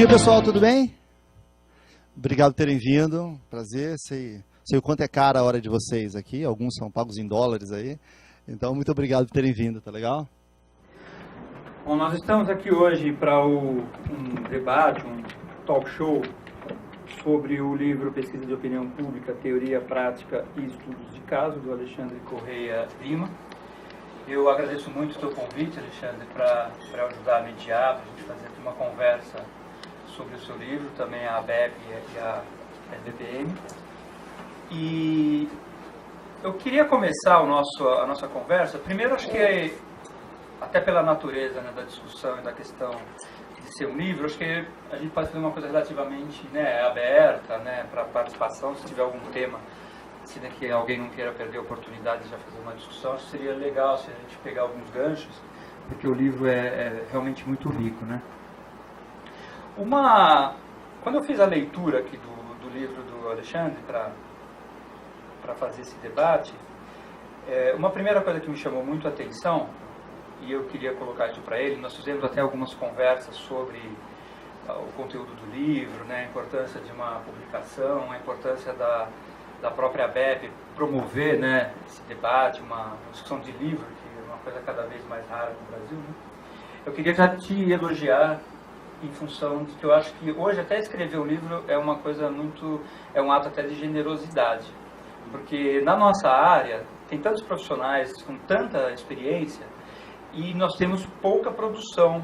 dia, pessoal, tudo bem? Obrigado por terem vindo, prazer, sei o quanto é cara a hora de vocês aqui, alguns são pagos em dólares aí, então muito obrigado por terem vindo, tá legal? Bom, nós estamos aqui hoje para um debate, um talk show sobre o livro Pesquisa de Opinião Pública, Teoria, Prática e Estudos de Caso, do Alexandre Correia Lima. Eu agradeço muito o teu convite, Alexandre, para ajudar a mediar, para a gente fazer aqui uma conversa sobre o seu livro, também a ABEP e a SBPM. E eu queria começar a nossa conversa, primeiro acho que, até pela natureza, né, da discussão e da questão de ser um livro, acho que a gente pode fazer uma coisa relativamente, né, aberta, né, para participação, se tiver algum tema, se que alguém não queira perder a oportunidade de já fazer uma discussão, acho que seria legal se a gente pegar alguns ganchos, porque o livro é realmente muito rico, né? Quando eu fiz a leitura aqui do livro do Alexandre para fazer esse debate, uma primeira coisa que me chamou muito a atenção, e eu queria colocar isso para ele, nós fizemos até algumas conversas sobre o conteúdo do livro, né, a importância de uma publicação, a importância da própria ABEP promover, né, esse debate, uma discussão de livro, que é uma coisa cada vez mais rara no Brasil, né? Eu queria já te elogiar em função de que eu acho que hoje até escrever um livro é uma coisa é um ato até de generosidade, porque na nossa área tem tantos profissionais com tanta experiência e nós temos pouca produção,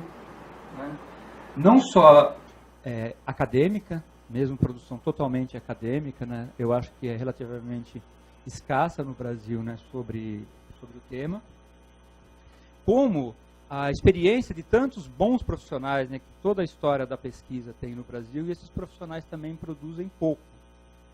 né? Não só acadêmica, mesmo produção totalmente acadêmica, né? Eu acho que é relativamente escassa no Brasil, né, sobre o tema, como a experiência de tantos bons profissionais, né, que toda a história da pesquisa tem no Brasil, e esses profissionais também produzem pouco,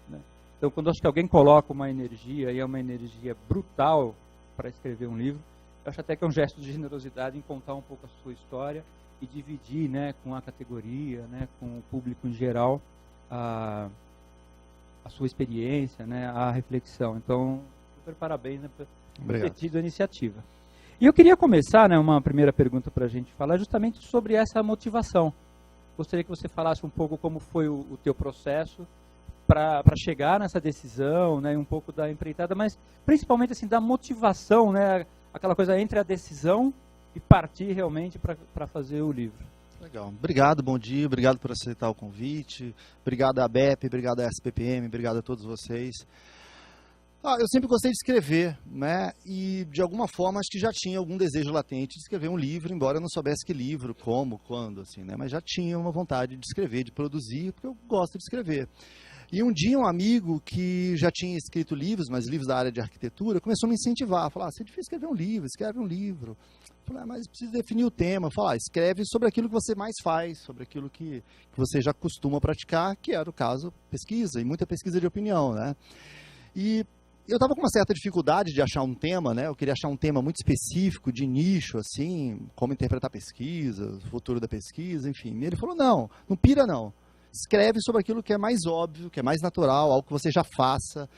né? Então, quando acho que alguém coloca uma energia, e é uma energia brutal para escrever um livro, eu acho até que é um gesto de generosidade em contar um pouco a sua história e dividir, né, com a categoria, né, com o público em geral, a sua experiência, né, a reflexão. Então, super parabéns, né, por ter tido a iniciativa. E eu queria começar, né, uma primeira pergunta para a gente falar justamente sobre essa motivação. Gostaria que você falasse um pouco como foi o teu processo para chegar nessa decisão, né, um pouco da empreitada, mas principalmente assim da motivação, né, aquela coisa entre a decisão e partir realmente para fazer o livro. Legal. Obrigado, bom dia, obrigado por aceitar o convite, obrigado à ABEP, obrigado à SPPM, obrigado a todos vocês. Eu sempre gostei de escrever, né? E de alguma forma acho que já tinha algum desejo latente de escrever um livro, embora eu não soubesse que livro, como, quando, assim, né? Mas já tinha uma vontade de escrever, de produzir, porque eu gosto de escrever. E um dia um amigo que já tinha escrito livros, mas livros da área de arquitetura, começou a me incentivar, a falar, se é difícil escrever um livro, escreve um livro. Eu falei, mas precisa definir o tema. Falar, escreve sobre aquilo que você mais faz, sobre aquilo que você já costuma praticar, que era o caso pesquisa, e muita pesquisa de opinião, né? E eu estava com uma certa dificuldade de achar um tema, né? Eu queria achar um tema muito específico, de nicho, assim, como interpretar pesquisa, o futuro da pesquisa, enfim. E ele falou, não pira não. Escreve sobre aquilo que é mais óbvio, que é mais natural, algo que você já faça.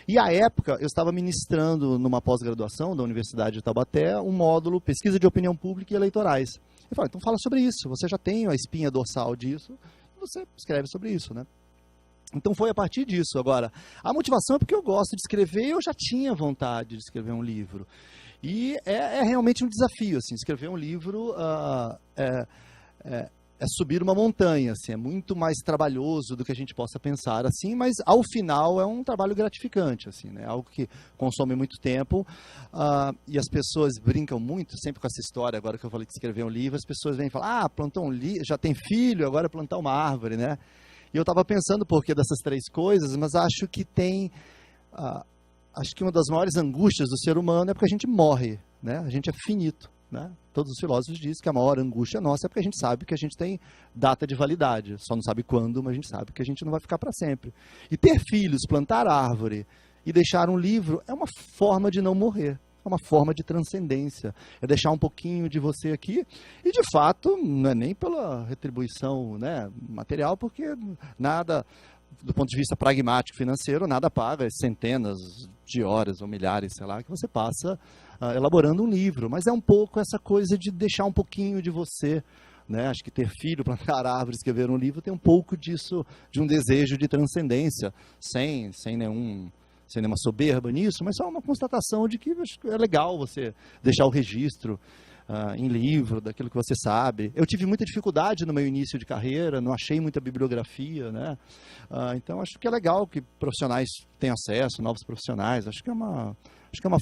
E à época, eu estava ministrando numa pós-graduação da Universidade de Taubaté um módulo Pesquisa de Opinião Pública e Eleitorais. Eu falei, então fala sobre isso, você já tem a espinha dorsal disso, você escreve sobre isso, né? Então foi a partir disso. Agora, a motivação é porque eu gosto de escrever e eu já tinha vontade de escrever um livro. E é realmente um desafio, assim, escrever um livro é subir uma montanha, assim, é muito mais trabalhoso do que a gente possa pensar, assim, mas ao final é um trabalho gratificante, assim, né? Algo que consome muito tempo, e as pessoas brincam muito, sempre com essa história, agora que eu falei de escrever um livro, as pessoas vêm e falam, plantou um livro, já tem filho, agora é plantar uma árvore, né? E eu estava pensando o porquê dessas três coisas, mas acho que acho que uma das maiores angústias do ser humano é porque a gente morre, né? A gente é finito. Né? Todos os filósofos dizem que a maior angústia nossa é porque a gente sabe que a gente tem data de validade, só não sabe quando, mas a gente sabe que a gente não vai ficar para sempre. E ter filhos, plantar árvore e deixar um livro é uma forma de não morrer, é uma forma de transcendência, é deixar um pouquinho de você aqui e de fato não é nem pela retribuição, né, material, porque nada, do ponto de vista pragmático financeiro, nada paga centenas de horas ou milhares, sei lá, que você passa elaborando um livro, mas é um pouco essa coisa de deixar um pouquinho de você né? Acho que ter filho, plantar árvore, escrever um livro tem um pouco disso, de um desejo de transcendência, sem nenhuma soberba nisso, mas só uma constatação de que acho que é legal você deixar o registro em livro daquilo que você sabe. Eu tive muita dificuldade no meu início de carreira, não achei muita bibliografia, né? Então acho que é legal que profissionais tenham acesso, novos profissionais. Acho que é uma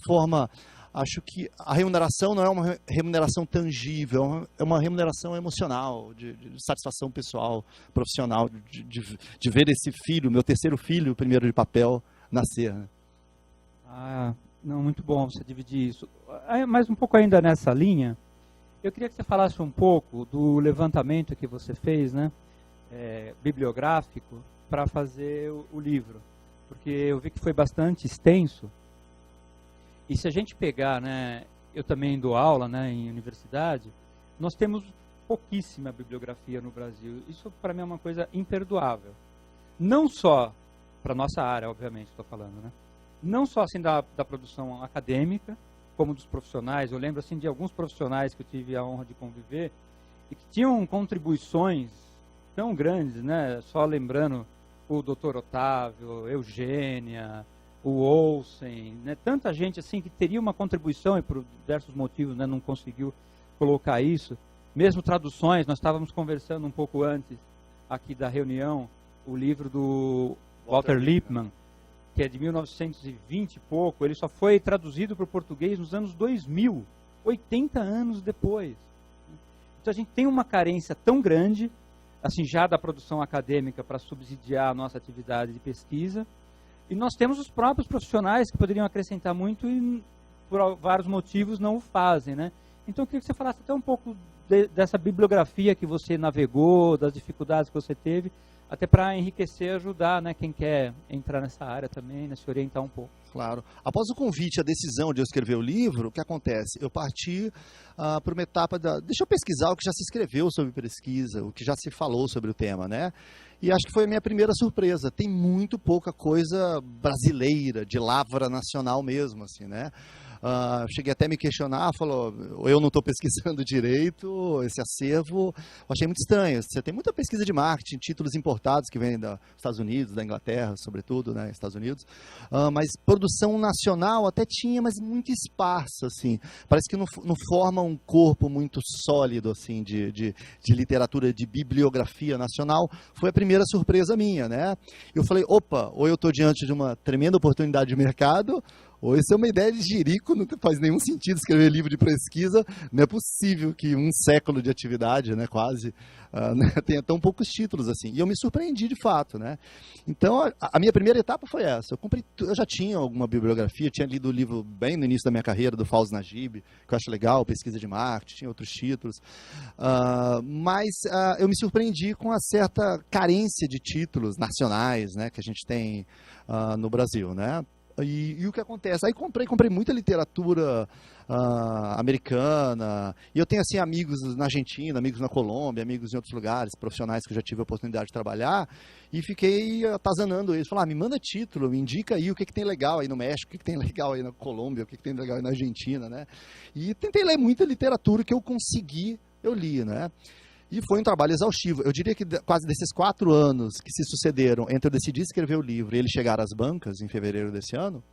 forma. Acho que a remuneração não é uma remuneração tangível, é uma remuneração emocional, de satisfação pessoal, profissional, de ver esse filho, meu terceiro filho, primeiro de papel, nascer. Né? Não, muito bom você dividir isso. Mas um pouco ainda nessa linha, eu queria que você falasse um pouco do levantamento que você fez, né, bibliográfico, para fazer o livro. Porque eu vi que foi bastante extenso. E se a gente pegar, né, eu também dou aula, né, em universidade, nós temos pouquíssima bibliografia no Brasil. Isso para mim é uma coisa imperdoável. Não só para a nossa área, obviamente, estou falando, né? Não só assim da produção acadêmica, como dos profissionais. Eu lembro assim de alguns profissionais que eu tive a honra de conviver e que tinham contribuições tão grandes, né? Só lembrando o Dr. Otávio, Eugênia, o Olsen, né? Tanta gente assim que teria uma contribuição e por diversos motivos, né, não conseguiu colocar isso. Mesmo traduções, nós estávamos conversando um pouco antes aqui da reunião, o livro do Walter Lippmann, que é de 1920 e pouco, ele só foi traduzido para o português nos anos 2000, 80 anos depois. Então a gente tem uma carência tão grande, assim, já da produção acadêmica para subsidiar a nossa atividade de pesquisa, e nós temos os próprios profissionais que poderiam acrescentar muito e por vários motivos não o fazem, né? Então eu queria que você falasse até um pouco dessa bibliografia que você navegou, das dificuldades que você teve, até para enriquecer e ajudar, né, quem quer entrar nessa área também, né, se orientar um pouco. Claro. Após o convite, a decisão de eu escrever o livro, o que acontece? Eu parti para uma etapa deixa eu pesquisar o que já se escreveu sobre pesquisa, o que já se falou sobre o tema, né? E acho que foi a minha primeira surpresa. Tem muito pouca coisa brasileira, de lavra nacional mesmo, assim, né? Cheguei até a me questionar, falou, eu não estou pesquisando direito esse acervo, eu achei muito estranho. Você tem muita pesquisa de marketing, títulos importados que vêm dos Estados Unidos, da Inglaterra, sobretudo, né, Estados Unidos, mas produção nacional até tinha, mas muito esparsa, assim. Parece que não forma um corpo muito sólido, assim, de literatura, de bibliografia nacional. Foi a primeira surpresa minha, né? Eu falei, opa, ou eu estou diante de uma tremenda oportunidade de mercado, ou isso é uma ideia de jirico, não faz nenhum sentido escrever livro de pesquisa, não é possível que um século de atividade, né, quase, tenha tão poucos títulos assim. E eu me surpreendi de fato, né? Então, a minha primeira etapa foi essa. Eu já tinha alguma bibliografia, tinha lido o livro bem no início da minha carreira, do Fauzi Najib, que eu acho legal, pesquisa de marketing, tinha outros títulos. Mas eu me surpreendi com a certa carência de títulos nacionais, né, que a gente tem no Brasil, né? E o que acontece? Aí comprei muita literatura americana, e eu tenho assim amigos na Argentina, amigos na Colômbia, amigos em outros lugares, profissionais que eu já tive a oportunidade de trabalhar, e fiquei atazanando eles, falar, me manda título, me indica aí o que tem legal aí no México, o que tem legal aí na Colômbia, o que tem legal aí na Argentina, né? E tentei ler muita literatura que eu consegui, eu li, né? E foi um trabalho exaustivo. Eu diria que quase desses 4 anos que se sucederam entre eu decidir escrever o livro e ele chegar às bancas em fevereiro desse ano,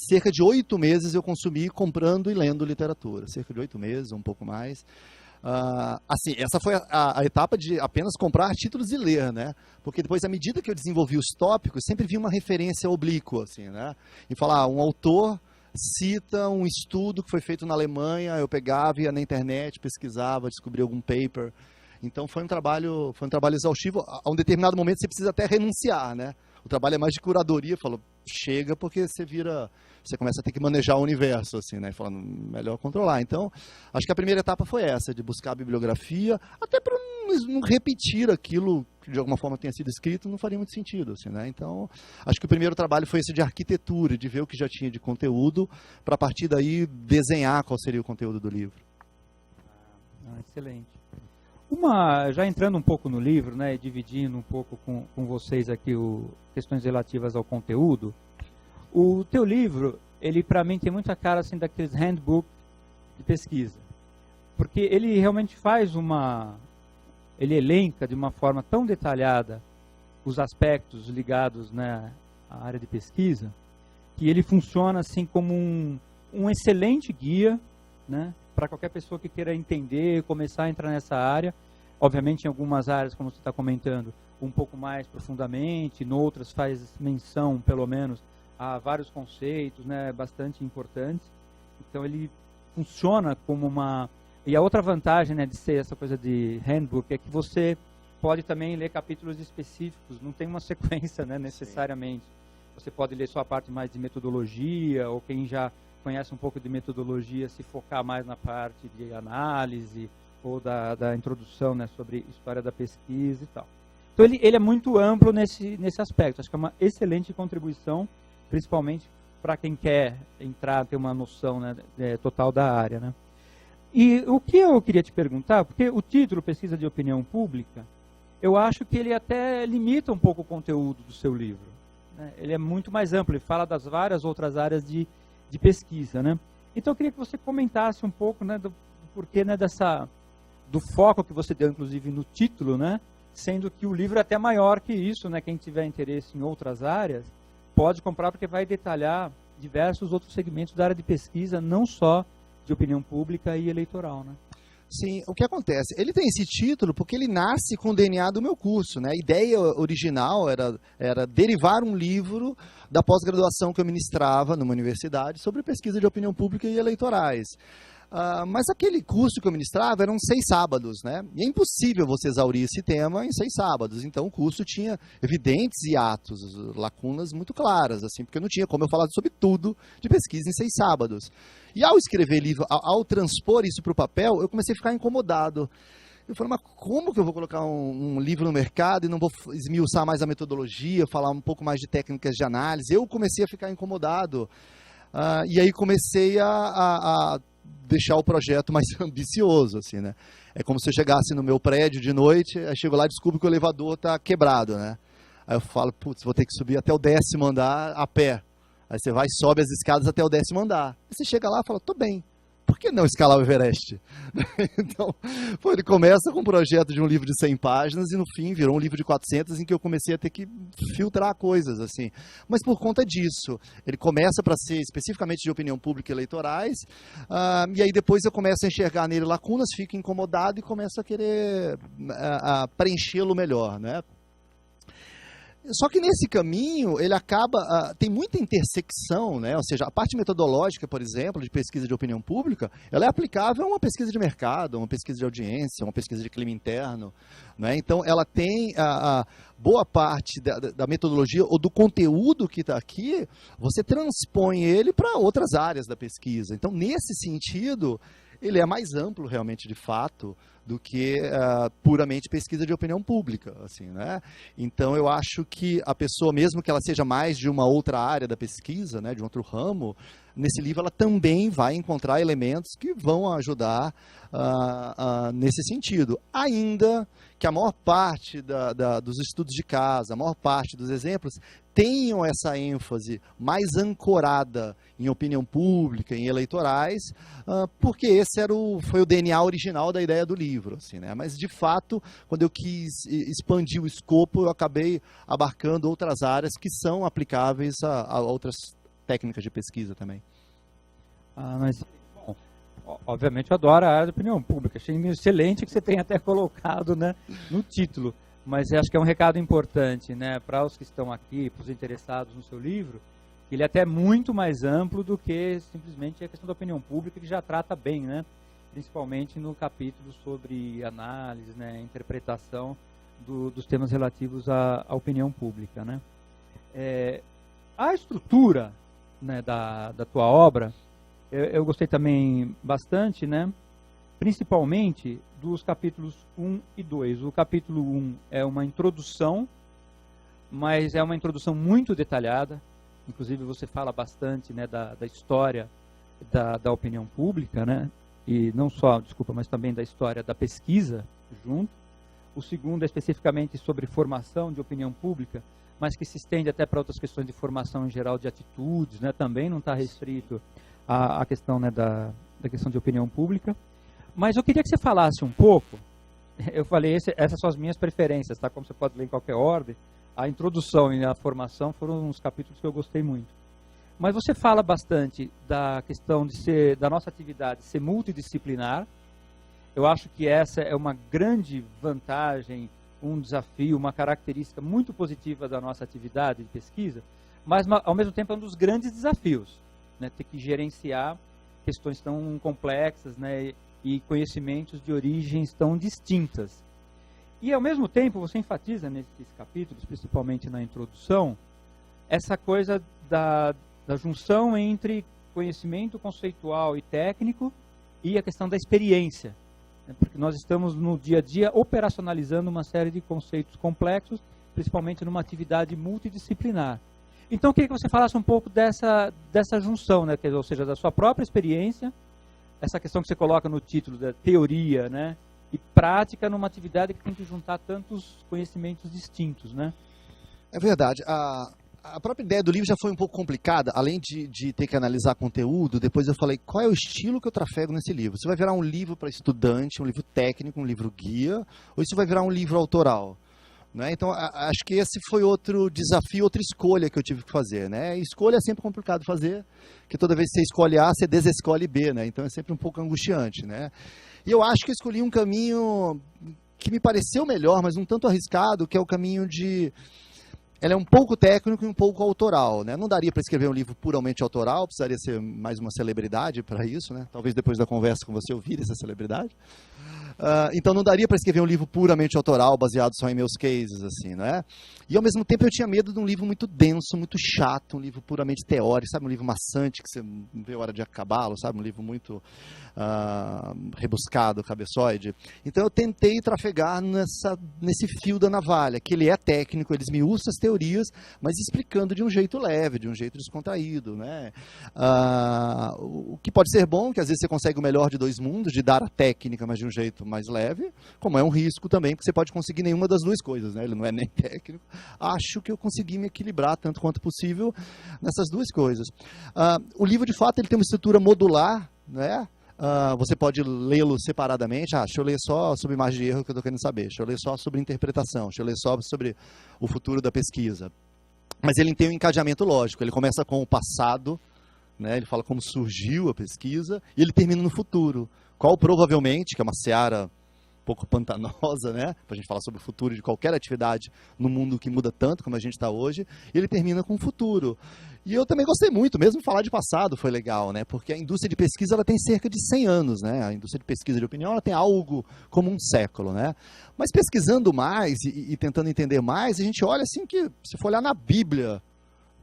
cerca de 8 meses eu consumi comprando e lendo literatura. Cerca de 8 meses, um pouco mais. Assim, essa foi a etapa de apenas comprar títulos e ler, né? Porque depois, à medida que eu desenvolvi os tópicos, sempre vinha uma referência oblíqua, assim, né? E falar, um autor cita um estudo que foi feito na Alemanha, eu pegava, ia na internet, pesquisava, descobria algum paper. Então foi um trabalho exaustivo. A um determinado momento você precisa até renunciar, né? O trabalho é mais de curadoria, falou, chega porque você começa a ter que manejar o universo, assim, né? Falando, melhor controlar. Então, acho que a primeira etapa foi essa, de buscar a bibliografia, até para não repetir aquilo que de alguma forma tenha sido escrito, não faria muito sentido, assim, né? Então, acho que o primeiro trabalho foi esse de arquitetura, de ver o que já tinha de conteúdo, para a partir daí desenhar qual seria o conteúdo do livro. Excelente. Já entrando um pouco no livro, né, e dividindo um pouco com vocês aqui questões relativas ao conteúdo, o teu livro, ele para mim tem muita cara assim daqueles handbook de pesquisa. porque ele realmente ele elenca de uma forma tão detalhada os aspectos ligados, né, à área de pesquisa, que ele funciona assim como um excelente guia, né, para qualquer pessoa que queira entender, começar a entrar nessa área. Obviamente, em algumas áreas, como você está comentando, um pouco mais profundamente, em outras faz menção, pelo menos, a vários conceitos, né, bastante importantes. Então, ele funciona como uma... E a outra vantagem, né, de ser essa coisa de handbook é que você pode também ler capítulos específicos, não tem uma sequência, né, necessariamente. Sim. Você pode ler só a parte mais de metodologia, ou quem já conhece um pouco de metodologia, se focar mais na parte de análise, ou da introdução, né, sobre história da pesquisa e tal. Então ele é muito amplo nesse aspecto. Acho que é uma excelente contribuição, principalmente para quem quer entrar, ter uma noção, né, total da área, né. E o que eu queria te perguntar, porque o título Pesquisa de Opinião Pública, eu acho que ele até limita um pouco o conteúdo do seu livro, né? Ele é muito mais amplo, ele fala das várias outras áreas de pesquisa, né? Então eu queria que você comentasse um pouco, né, do porquê, né, do foco que você deu, inclusive, no título, né? Sendo que o livro é até maior que isso, né? Quem tiver interesse em outras áreas pode comprar, porque vai detalhar diversos outros segmentos da área de pesquisa, não só de opinião pública e eleitoral, né? Sim, o que acontece? Ele tem esse título porque ele nasce com o DNA do meu curso, né? A ideia original era derivar um livro da pós-graduação que eu ministrava numa universidade sobre pesquisa de opinião pública e eleitorais. Mas aquele curso que eu ministrava eram 6 sábados, né? E é impossível você exaurir esse tema em 6 sábados. Então o curso tinha evidentes hiatos, lacunas muito claras, assim, porque não tinha como eu falar sobre tudo de pesquisa em 6 sábados. E ao escrever livro, ao transpor isso para o papel, eu comecei a ficar incomodado. Eu falei, mas como que eu vou colocar um livro no mercado e não vou esmiuçar mais a metodologia, falar um pouco mais de técnicas de análise? Eu comecei a ficar incomodado. E aí comecei a deixar o projeto mais ambicioso, assim, né? É como se eu chegasse no meu prédio de noite, aí chego lá e descubro que o elevador está quebrado, né? Aí eu falo, putz, vou ter que subir até o 10º andar a pé. Aí você vai e sobe as escadas até o 10º andar. Aí você chega lá e fala, tô bem. Por que não escalar o Everest? Então, ele começa com um projeto de um livro de 100 páginas e no fim virou um livro de 400 em que eu comecei a ter que filtrar coisas, assim. Mas por conta disso, ele começa para ser especificamente de opinião pública e eleitorais, e aí depois eu começo a enxergar nele lacunas, fico incomodado e começo a querer preenchê-lo melhor, né? Só que nesse caminho, ele acaba, tem muita intersecção, né? Ou seja, a parte metodológica, por exemplo, de pesquisa de opinião pública, ela é aplicável a uma pesquisa de mercado, a uma pesquisa de audiência, a uma pesquisa de clima interno, né? Então, ela tem boa parte da metodologia ou do conteúdo que está aqui, você transpõe ele para outras áreas da pesquisa. Então, nesse sentido, ele é mais amplo, realmente, de fato, do que puramente pesquisa de opinião pública, assim, né? Então, eu acho que a pessoa, mesmo que ela seja mais de uma outra área da pesquisa, né, de um outro ramo, nesse livro ela também vai encontrar elementos que vão ajudar nesse sentido. Ainda que a maior parte dos estudos de casa, a maior parte dos exemplos, tenham essa ênfase mais ancorada em opinião pública, em eleitorais, porque esse foi o DNA original da ideia do livro, assim, né? Mas, de fato, quando eu quis expandir o escopo, eu acabei abarcando outras áreas que são aplicáveis a outras técnicas de pesquisa também. Mas, bom, obviamente eu adoro a área de opinião pública. Achei excelente que você tenha até colocado, né, no título. Mas acho que é um recado importante, né, para os que estão aqui, para os interessados no seu livro, que ele é até muito mais amplo do que simplesmente a questão da opinião pública, que já trata bem, né, principalmente no capítulo sobre análise, né, interpretação dos temas relativos à opinião pública, né. A estrutura, né, da tua obra, eu gostei também bastante, né, principalmente dos capítulos 1 e 2. O capítulo 1 é uma introdução, mas é uma introdução muito detalhada. Inclusive você fala bastante, né, da história da opinião pública, né, e não só, desculpa, mas também da história da pesquisa junto. O segundo é especificamente sobre formação de opinião pública, mas que se estende até para outras questões de formação em geral de atitudes, né, também não está restrito à questão, né, da questão de opinião pública. Mas eu queria que você falasse um pouco, eu falei, essas são as minhas preferências, tá? Como você pode ler em qualquer ordem, a introdução e a formação foram uns capítulos que eu gostei muito. Mas você fala bastante da questão da nossa atividade ser multidisciplinar. Eu acho que essa é uma grande vantagem, um desafio, uma característica muito positiva da nossa atividade de pesquisa, mas ao mesmo tempo é um dos grandes desafios, né? Ter que gerenciar questões tão complexas, né? E conhecimentos de origens tão distintas. E ao mesmo tempo você enfatiza nesses capítulos, principalmente na introdução, essa coisa da junção entre conhecimento conceitual e técnico e a questão da experiência. Porque nós estamos no dia a dia operacionalizando uma série de conceitos complexos, principalmente numa atividade multidisciplinar. Então eu queria que você falasse um pouco dessa junção, né? Ou seja, da sua própria experiência, essa questão que você coloca no título da teoria, né? E prática numa atividade que tem que juntar tantos conhecimentos distintos, né? É verdade. A própria ideia do livro já foi um pouco complicada, além de ter que analisar conteúdo. Depois eu falei, qual é o estilo que eu trafego nesse livro? Você vai virar um livro para estudante, um livro técnico, um livro guia, ou isso vai virar um livro autoral? Né? Então, acho que esse foi outro desafio, outra escolha que eu tive que fazer. Né? Escolha é sempre complicado fazer, porque toda vez que você escolhe A, você desescolhe B, né? Então é sempre um pouco angustiante. Né? E eu acho que eu escolhi um caminho que me pareceu melhor, mas um tanto arriscado, que é o caminho de... Ela é um pouco técnico e um pouco autoral, né? Não daria para escrever um livro puramente autoral, precisaria ser mais uma celebridade para isso, né? Talvez depois da conversa com você eu vire essa celebridade. Então não daria para escrever um livro puramente autoral, baseado só em meus cases, assim, né? E ao mesmo tempo eu tinha medo de um livro muito denso, muito chato, um livro puramente teórico, sabe? Um livro maçante que você não vê a hora de acabá-lo, sabe? Um livro muito rebuscado, cabeçoide. Então eu tentei trafegar nesse fio da navalha, que ele é técnico, ele esmiuça as teorias, mas explicando de um jeito leve, de um jeito descontraído, né? O que pode ser bom, que às vezes você consegue o melhor de dois mundos, de dar a técnica, mas de um jeito mais leve, como é um risco também, porque você pode conseguir nenhuma das duas coisas, né? Ele não é nem técnico. Acho que eu consegui me equilibrar tanto quanto possível nessas duas coisas. O livro, de fato, ele tem uma estrutura modular, né? Você pode lê-lo separadamente. Deixa eu ler só sobre margem de erro que eu estou querendo saber. Deixa eu ler só sobre interpretação. Deixa eu ler só sobre o futuro da pesquisa. Mas ele tem um encadeamento lógico. Ele começa com o passado, né? Ele fala como surgiu a pesquisa, e ele termina no futuro. Qual provavelmente, que é uma seara um pouco pantanosa, né? Para a gente falar sobre o futuro de qualquer atividade no mundo que muda tanto como a gente está hoje, e ele termina com o futuro. E eu também gostei muito, mesmo falar de passado foi legal, né? Porque a indústria de pesquisa ela tem cerca de 100 anos, né? A indústria de pesquisa de opinião ela tem algo como um século, né? Mas pesquisando mais e tentando entender mais, a gente olha assim que, se for olhar na Bíblia,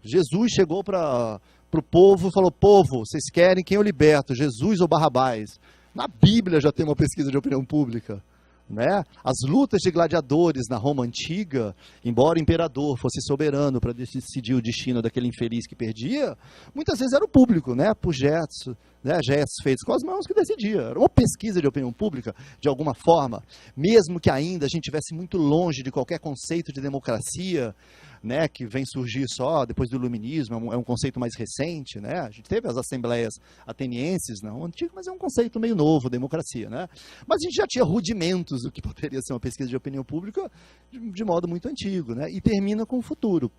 Jesus chegou para o povo e falou, povo, vocês querem quem eu liberto, Jesus ou Barrabás? Na Bíblia já tem uma pesquisa de opinião pública. Né? As lutas de gladiadores na Roma antiga, embora o imperador fosse soberano para decidir o destino daquele infeliz que perdia, muitas vezes era o público, né? Por gestos, né? Gestos feitos com as mãos que decidia. Era uma pesquisa de opinião pública, de alguma forma, mesmo que ainda a gente estivesse muito longe de qualquer conceito de democracia, né, que vem surgir só depois do iluminismo, é um conceito mais recente, né? A gente teve as assembleias atenienses na Roma antiga, mas é um conceito meio novo, democracia, né? Mas a gente já tinha rudimentos do que poderia ser uma pesquisa de opinião pública de modo muito antigo, né? E termina com o futuro.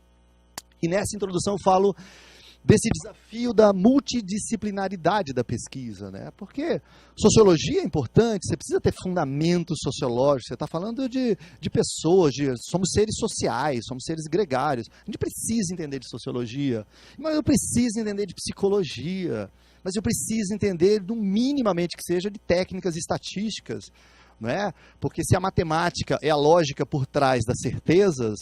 E nessa introdução eu falo desse desafio da multidisciplinaridade da pesquisa, né? Porque sociologia é importante, você precisa ter fundamentos sociológicos, você está falando de pessoas, somos seres sociais, somos seres gregários, a gente precisa entender de sociologia, mas eu preciso entender de psicologia, mas eu preciso entender, do minimamente que seja, de técnicas e estatísticas, né? Porque se a matemática é a lógica por trás das certezas,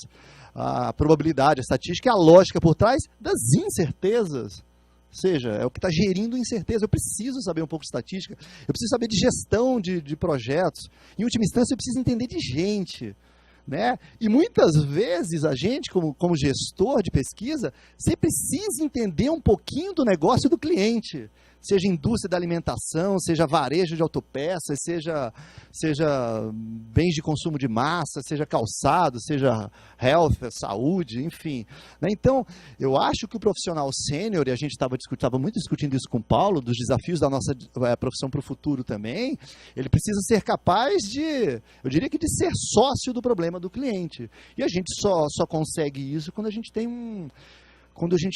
a probabilidade, a estatística é a lógica por trás das incertezas. Ou seja, é o que está gerindo incerteza. Eu preciso saber um pouco de estatística, eu preciso saber de gestão de projetos. Em última instância, eu preciso entender de gente. Né? E muitas vezes a gente, como gestor de pesquisa, você precisa entender um pouquinho do negócio do cliente. seja indústria da alimentação, seja varejo de autopeças, seja bens de consumo de massa, seja calçado, seja health, saúde, enfim. Né? Então, eu acho que o profissional sênior, e a gente estava muito discutindo isso com o Paulo, dos desafios da nossa profissão para o futuro também, ele precisa ser capaz de, eu diria que de ser sócio do problema do cliente. E a gente só consegue isso quando a gente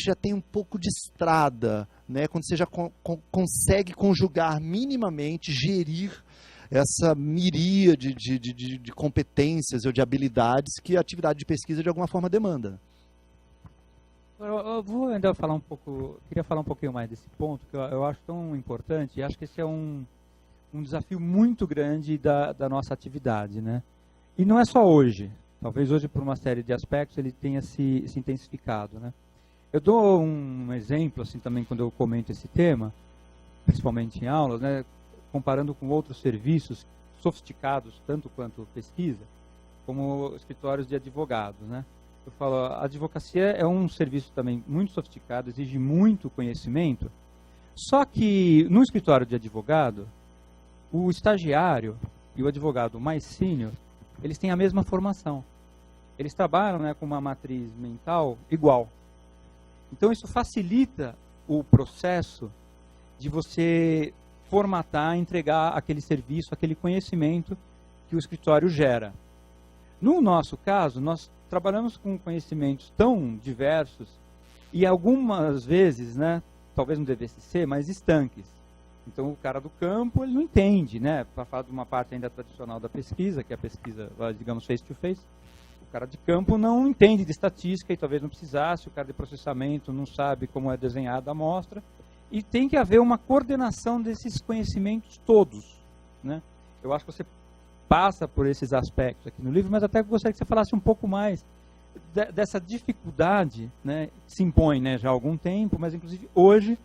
já tem um pouco de estrada, né? Quando você já consegue conjugar minimamente, gerir essa miríade de competências ou de habilidades que a atividade de pesquisa de alguma forma demanda. Eu vou ainda falar queria falar um pouquinho mais desse ponto, que eu acho tão importante, e acho que esse é um desafio muito grande da nossa atividade, né? E não é só hoje, talvez hoje por uma série de aspectos ele tenha se intensificado, né? Eu dou um exemplo, assim, também quando eu comento esse tema, principalmente em aulas, né, comparando com outros serviços sofisticados, tanto quanto pesquisa, como escritórios de advogados, né? Eu falo, a advocacia é um serviço também muito sofisticado, exige muito conhecimento, só que no escritório de advogado, o estagiário e o advogado mais sênior, eles têm a mesma formação. Eles trabalham, né, com uma matriz mental igual. Então isso facilita o processo de você formatar, entregar aquele serviço, aquele conhecimento que o escritório gera. No nosso caso, nós trabalhamos com conhecimentos tão diversos e algumas vezes, né, talvez não devesse ser, mas estanques. Então o cara do campo, ele não entende, né, para falar de uma parte ainda tradicional da pesquisa, que é a pesquisa, digamos, face-to-face, o cara de campo não entende de estatística e talvez não precisasse, o cara de processamento não sabe como é desenhada a amostra, e tem que haver uma coordenação desses conhecimentos todos, né? Eu acho que você passa por esses aspectos aqui no livro, mas até gostaria que você falasse um pouco mais dessa dificuldade, né, que se impõe, né, já há algum tempo, mas inclusive hoje,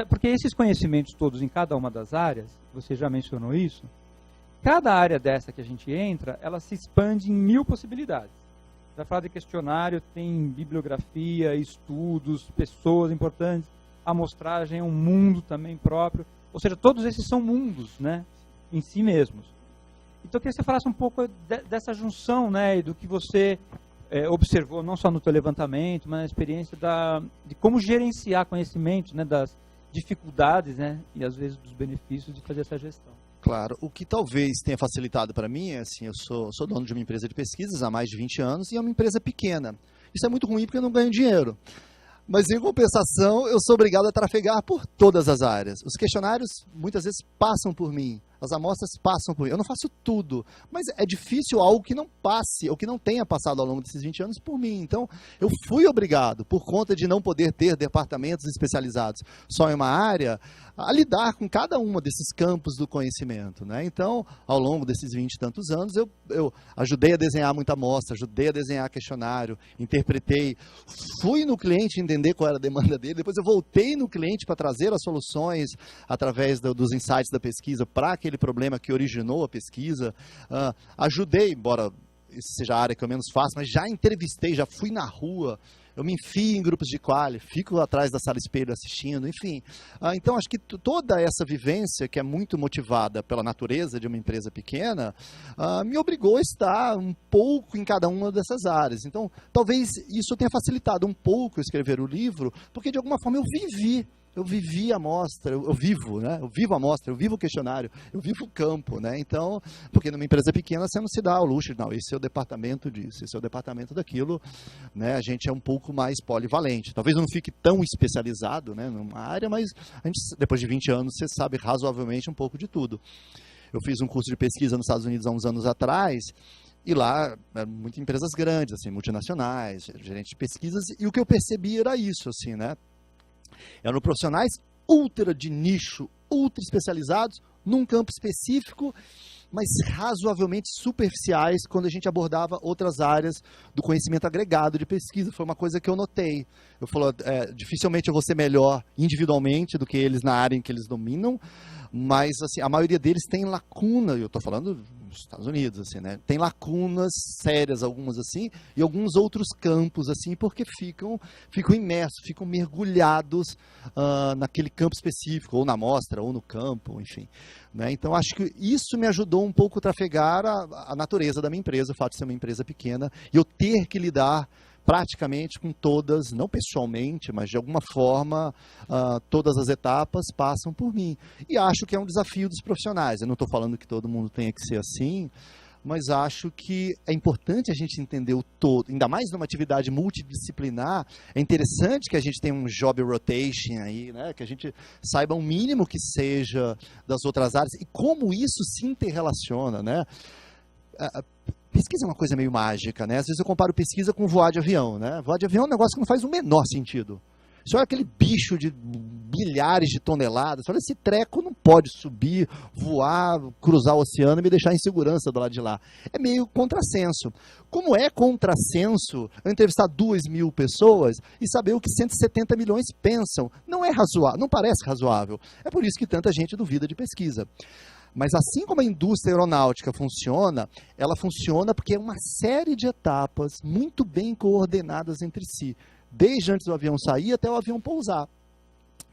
porque esses conhecimentos todos em cada uma das áreas, você já mencionou isso, cada área dessa que a gente entra, ela se expande em 1000 possibilidades. Vai falar de questionário, tem bibliografia, estudos, pessoas importantes, amostragem é um mundo também próprio, ou seja, todos esses são mundos, né, em si mesmos. Então eu queria que você falasse um pouco dessa junção, né, do que você observou, não só no teu levantamento, mas na experiência de como gerenciar conhecimentos, né, das dificuldades, né, e às vezes dos benefícios de fazer essa gestão. Claro, o que talvez tenha facilitado para mim é assim, eu sou dono de uma empresa de pesquisas há mais de 20 anos e é uma empresa pequena. Isso é muito ruim porque eu não ganho dinheiro. Mas, em compensação, eu sou obrigado a trafegar por todas as áreas. Os questionários, muitas vezes, passam por mim. As amostras passam por mim. Eu não faço tudo, mas é difícil algo que não passe, ou que não tenha passado ao longo desses 20 anos por mim. Então, eu fui obrigado, por conta de não poder ter departamentos especializados só em uma área, a lidar com cada um desses campos do conhecimento, né? Então, ao longo desses 20 e tantos anos, eu ajudei a desenhar muita amostra, ajudei a desenhar questionário, interpretei, fui no cliente entender qual era a demanda dele, depois eu voltei no cliente para trazer as soluções através dos insights da pesquisa para aquele problema que originou a pesquisa, ajudei, embora isso seja a área que eu menos faço, mas já entrevistei, já fui na rua, eu me enfio em grupos de quali, fico atrás da sala espelho assistindo, enfim. Então, acho que toda essa vivência, que é muito motivada pela natureza de uma empresa pequena, me obrigou a estar um pouco em cada uma dessas áreas. Então, talvez isso tenha facilitado um pouco escrever o livro, porque de alguma forma eu vivi a amostra, eu vivo, né? Eu vivo a amostra, eu vivo o questionário, eu vivo o campo, né? Então, porque numa empresa pequena você não se dá ao luxo, não, esse é o departamento disso, esse é o departamento daquilo, né? A gente é um pouco mais polivalente. Talvez não fique tão especializado, né, numa área, mas a gente, depois de 20 anos, você sabe razoavelmente um pouco de tudo. Eu fiz um curso de pesquisa nos Estados Unidos há uns anos atrás, e lá, muitas empresas grandes, assim, multinacionais, gerentes de pesquisas, e o que eu percebi era isso, assim, né? Eram profissionais ultra de nicho, ultra especializados, num campo específico, mas razoavelmente superficiais quando a gente abordava outras áreas do conhecimento agregado de pesquisa. Foi uma coisa que eu notei. Eu falo, dificilmente eu vou ser melhor individualmente do que eles na área em que eles dominam, mas assim, a maioria deles tem lacuna, eu estou falando os Estados Unidos, assim, né? Tem lacunas sérias, algumas assim, e alguns outros campos, assim, porque ficam imersos, ficam mergulhados naquele campo específico, ou na amostra, ou no campo, enfim. Né? Então, acho que isso me ajudou um pouco a trafegar a natureza da minha empresa, o fato de ser uma empresa pequena, e eu ter que lidar praticamente com todas, não pessoalmente, mas de alguma forma, todas as etapas passam por mim. E acho que é um desafio dos profissionais. Eu não estou falando que todo mundo tenha que ser assim, mas acho que é importante a gente entender o todo, ainda mais numa atividade multidisciplinar. É interessante que a gente tenha um job rotation aí, né? Que a gente saiba o mínimo que seja das outras áreas e como isso se interrelaciona, né? Pesquisa é uma coisa meio mágica, né? Às vezes eu comparo pesquisa com voar de avião, né? Voar de avião é um negócio que não faz o menor sentido. Você olha aquele bicho de milhares de toneladas, você olha, esse treco não pode subir, voar, cruzar o oceano e me deixar em segurança do lado de lá. É meio contrassenso. Como é contrassenso eu entrevistar 2.000 pessoas e saber o que 170 milhões pensam? Não é razoável, não parece razoável. É por isso que tanta gente duvida de pesquisa. Mas assim como a indústria aeronáutica funciona, ela funciona porque é uma série de etapas muito bem coordenadas entre si, desde antes do avião sair até o avião pousar.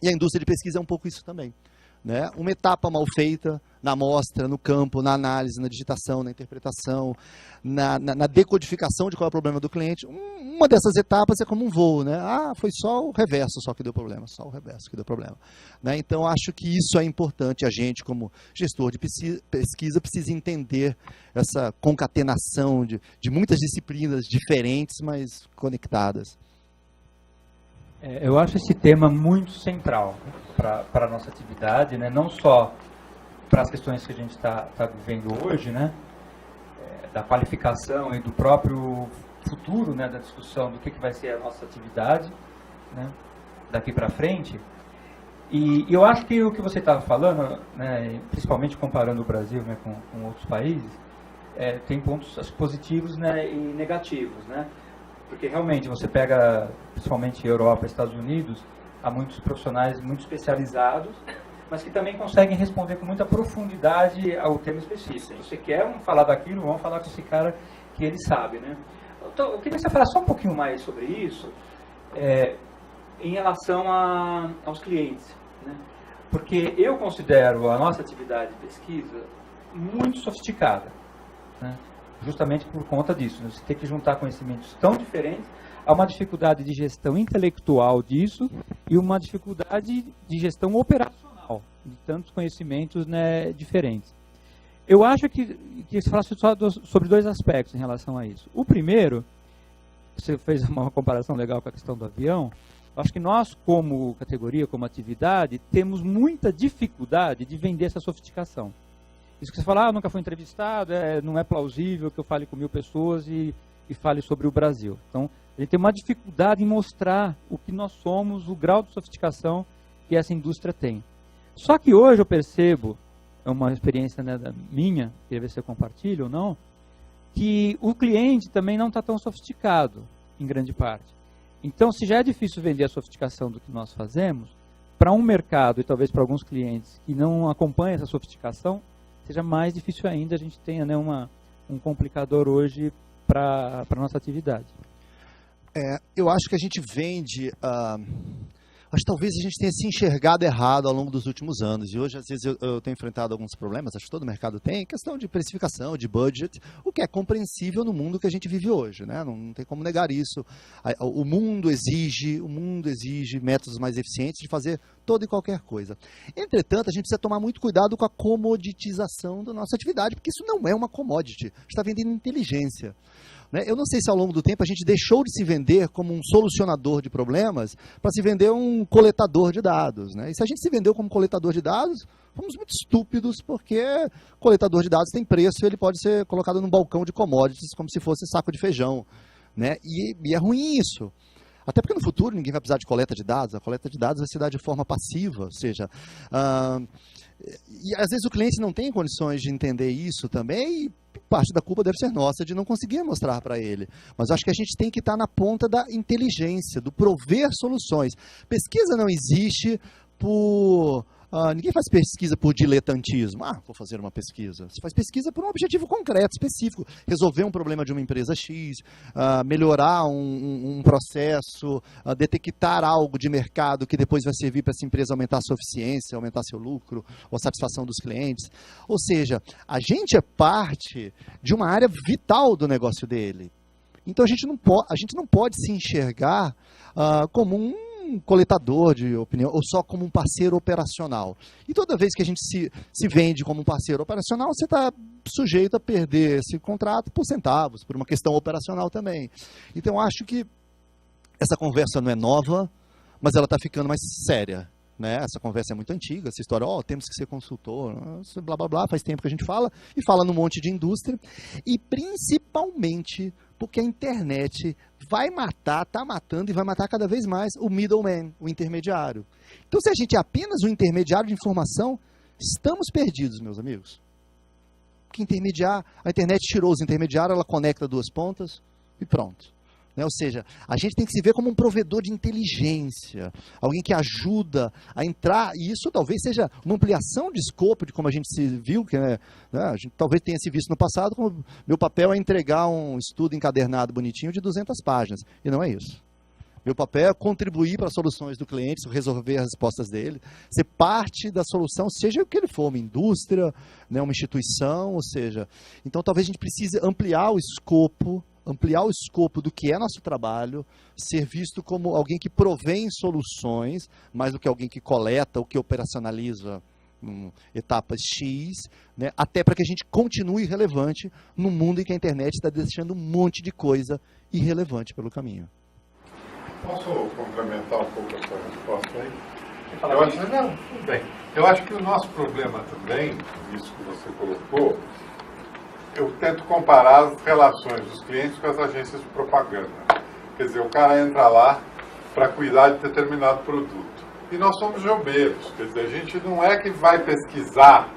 E a indústria de pesquisa é um pouco isso também. Né? Uma etapa mal feita na amostra, no campo, na análise, na digitação, na interpretação, na decodificação de qual é o problema do cliente. Uma dessas etapas é como um voo, né? Foi só o reverso só que deu problema, só o reverso que deu problema. Né? Então, acho que isso é importante. A gente, como gestor de pesquisa, precisa entender essa concatenação de muitas disciplinas diferentes, mas conectadas. Eu acho esse tema muito central para a nossa atividade, né? Não só para as questões que a gente está vivendo hoje, né? Da qualificação e do próprio futuro, né? Da discussão do que vai ser a nossa atividade, né? Daqui para frente. E eu acho que o que você estava falando, né? Principalmente comparando o Brasil, né? com outros países, tem pontos positivos, né? E negativos, né? Porque realmente você pega, principalmente Europa, Estados Unidos, há muitos profissionais muito especializados, mas que também conseguem responder com muita profundidade ao tema específico. Se você quer falar daquilo, vamos falar com esse cara que ele sabe, né? Então, eu queria que você falasse só um pouquinho mais sobre isso, em relação aos clientes, né? Porque eu considero a nossa atividade de pesquisa muito sofisticada, né? Justamente por conta disso, né? Você tem que juntar conhecimentos tão diferentes, há uma dificuldade de gestão intelectual disso e uma dificuldade de gestão operacional, de tantos conhecimentos, né, diferentes. Eu acho que você falasse só sobre dois aspectos em relação a isso. O primeiro, você fez uma comparação legal com a questão do avião, eu acho que nós, como categoria, como atividade, temos muita dificuldade de vender essa sofisticação. Isso que você fala, nunca foi entrevistado, não é plausível que eu fale com 1.000 pessoas e fale sobre o Brasil. Então, a gente tem uma dificuldade em mostrar o que nós somos, o grau de sofisticação que essa indústria tem. Só que hoje eu percebo, é uma experiência, né, minha, queria ver se eu compartilho ou não, que o cliente também não está tão sofisticado, em grande parte. Então, se já é difícil vender a sofisticação do que nós fazemos, para um mercado e talvez para alguns clientes que não acompanham essa sofisticação, seja mais difícil ainda, a gente tenha, né, um complicador hoje para a nossa atividade. Eu acho que a gente vende... Acho que talvez a gente tenha se enxergado errado ao longo dos últimos anos. E hoje, às vezes, eu tenho enfrentado alguns problemas, acho que todo mercado tem, questão de precificação, de budget, o que é compreensível no mundo que a gente vive hoje, né? Não tem como negar isso. O mundo exige métodos mais eficientes de fazer toda e qualquer coisa. Entretanto, a gente precisa tomar muito cuidado com a comoditização da nossa atividade, porque isso não é uma commodity. A gente está vendendo inteligência. Eu não sei se ao longo do tempo a gente deixou de se vender como um solucionador de problemas para se vender um coletador de dados. E se a gente se vendeu como coletador de dados, fomos muito estúpidos, porque coletador de dados tem preço e ele pode ser colocado num balcão de commodities como se fosse saco de feijão. E é ruim isso. Até porque no futuro ninguém vai precisar de coleta de dados, a coleta de dados vai se dar de forma passiva, ou seja... E às vezes o cliente não tem condições de entender isso também, e parte da culpa deve ser nossa de não conseguir mostrar para ele. Mas acho que a gente tem que estar na ponta da inteligência, do prover soluções. Pesquisa não existe por Ninguém faz pesquisa por diletantismo. Vou fazer uma pesquisa. Você faz pesquisa por um objetivo concreto, específico. Resolver um problema de uma empresa X, melhorar um processo, detectar algo de mercado que depois vai servir para essa empresa aumentar a sua eficiência, aumentar seu lucro, ou a satisfação dos clientes. Ou seja, a gente é parte de uma área vital do negócio dele. Então a gente não pode se enxergar como um coletador de opinião ou só como um parceiro operacional. E toda vez que a gente se vende como um parceiro operacional, você está sujeito a perder esse contrato por centavos, por uma questão operacional também. Então eu acho que essa conversa não é nova, mas ela está ficando mais séria. Né? Essa conversa é muito antiga, essa história, temos que ser consultor, blá blá blá, faz tempo que a gente fala, e fala num monte de indústria, e principalmente porque a internet vai matar, está matando e vai matar cada vez mais o middleman, o intermediário. Então, se a gente é apenas um intermediário de informação, estamos perdidos, meus amigos. Porque a internet tirou os intermediários, ela conecta duas pontas e pronto. Né? Ou seja, a gente tem que se ver como um provedor de inteligência, alguém que ajuda a entrar, e isso talvez seja uma ampliação de escopo de como a gente se viu, que a gente talvez tenha se visto no passado, como meu papel é entregar um estudo encadernado bonitinho de 200 páginas, e não é isso. Meu papel é contribuir para as soluções do cliente, resolver as respostas dele, ser parte da solução, seja o que ele for, uma indústria, né, uma instituição, ou seja, então talvez a gente precise ampliar o escopo do que é nosso trabalho, ser visto como alguém que provém soluções, mais do que alguém que coleta ou que operacionaliza etapas X, né, até para que a gente continue relevante num mundo em que a internet está deixando um monte de coisa irrelevante pelo caminho. Posso complementar um pouco a sua resposta aí? Tudo bem. Eu acho que o nosso problema também, isso que você colocou, eu tento comparar as relações dos clientes com as agências de propaganda. Quer dizer, o cara entra lá para cuidar de determinado produto. E nós somos jobeiros. Quer dizer, a gente não é que vai pesquisar